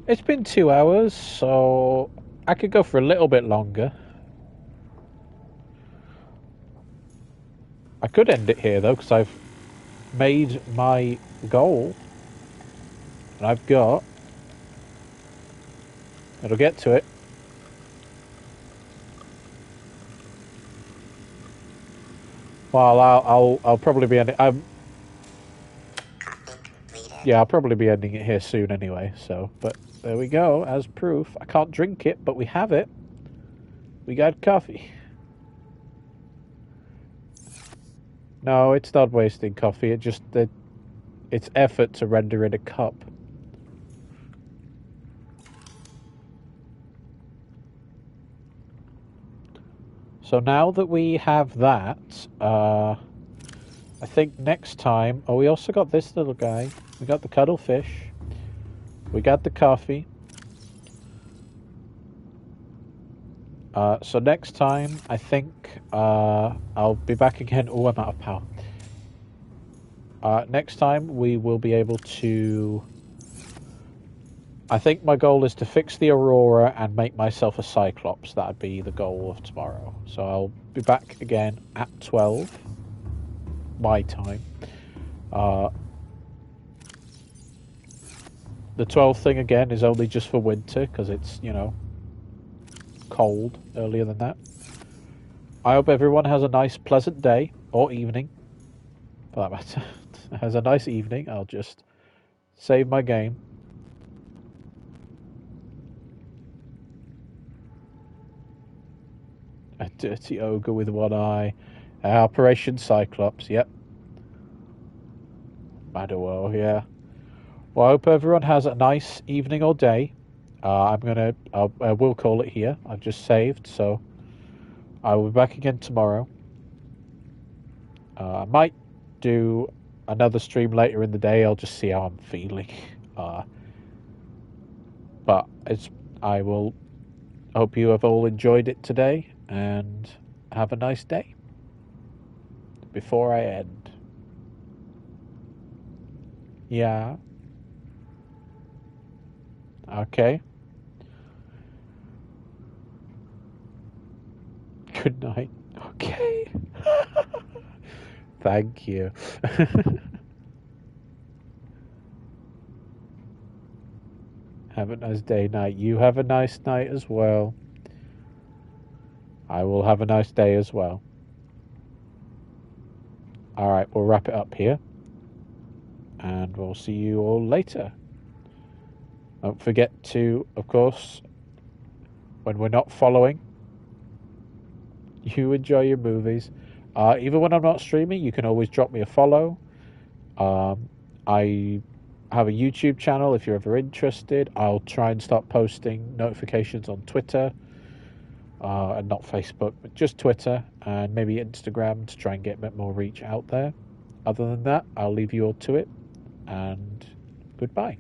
It's been 2 hours, so I could go for a little bit longer. I could end it here though, because I've made my goal. And I've got... It'll get to it. Well, I'll probably be ending... yeah, I'll probably be ending it here soon anyway, so... But there we go, as proof. I can't drink it, but we have it. We got coffee. No, it's not wasting coffee. It just... it's effort to render it a cup. So now that we have that, I think next time... Oh, we also got this little guy. We got the cuttlefish. We got the coffee. So next time, I think I'll be back again. Oh, I'm out of power. Next time, we will be able to... I think my goal is to fix the Aurora and make myself a Cyclops. That would be the goal of tomorrow. So I'll be back again at 12, my time. The 12 thing again is only just for winter, because it's, you know, cold earlier than that. I hope everyone has a nice, pleasant day, or evening, for that matter. Has a nice evening. I'll just save my game. A dirty ogre with one eye. Operation Cyclops, yep. Madowell, yeah. Well, I hope everyone has a nice evening or day. I will call it here. I've just saved, so I will be back again tomorrow. I might do another stream later in the day. I'll just see how I'm feeling. But I will hope you have all enjoyed it today and have a nice day. Before I end. Yeah. Okay. Good night. Okay. Thank you. Have a nice day, night. You have a nice night as well. I will have a nice day as well. Alright, we'll wrap it up here. And we'll see you all later. Don't forget to, of course, when we're not following, you enjoy your movies. Even when I'm not streaming, you can always drop me a follow. I have a YouTube channel if you're ever interested. I'll try and start posting notifications on Twitter. And not Facebook, but just Twitter and maybe Instagram to try and get a bit more reach out there. Other than that, I'll leave you all to it, and goodbye.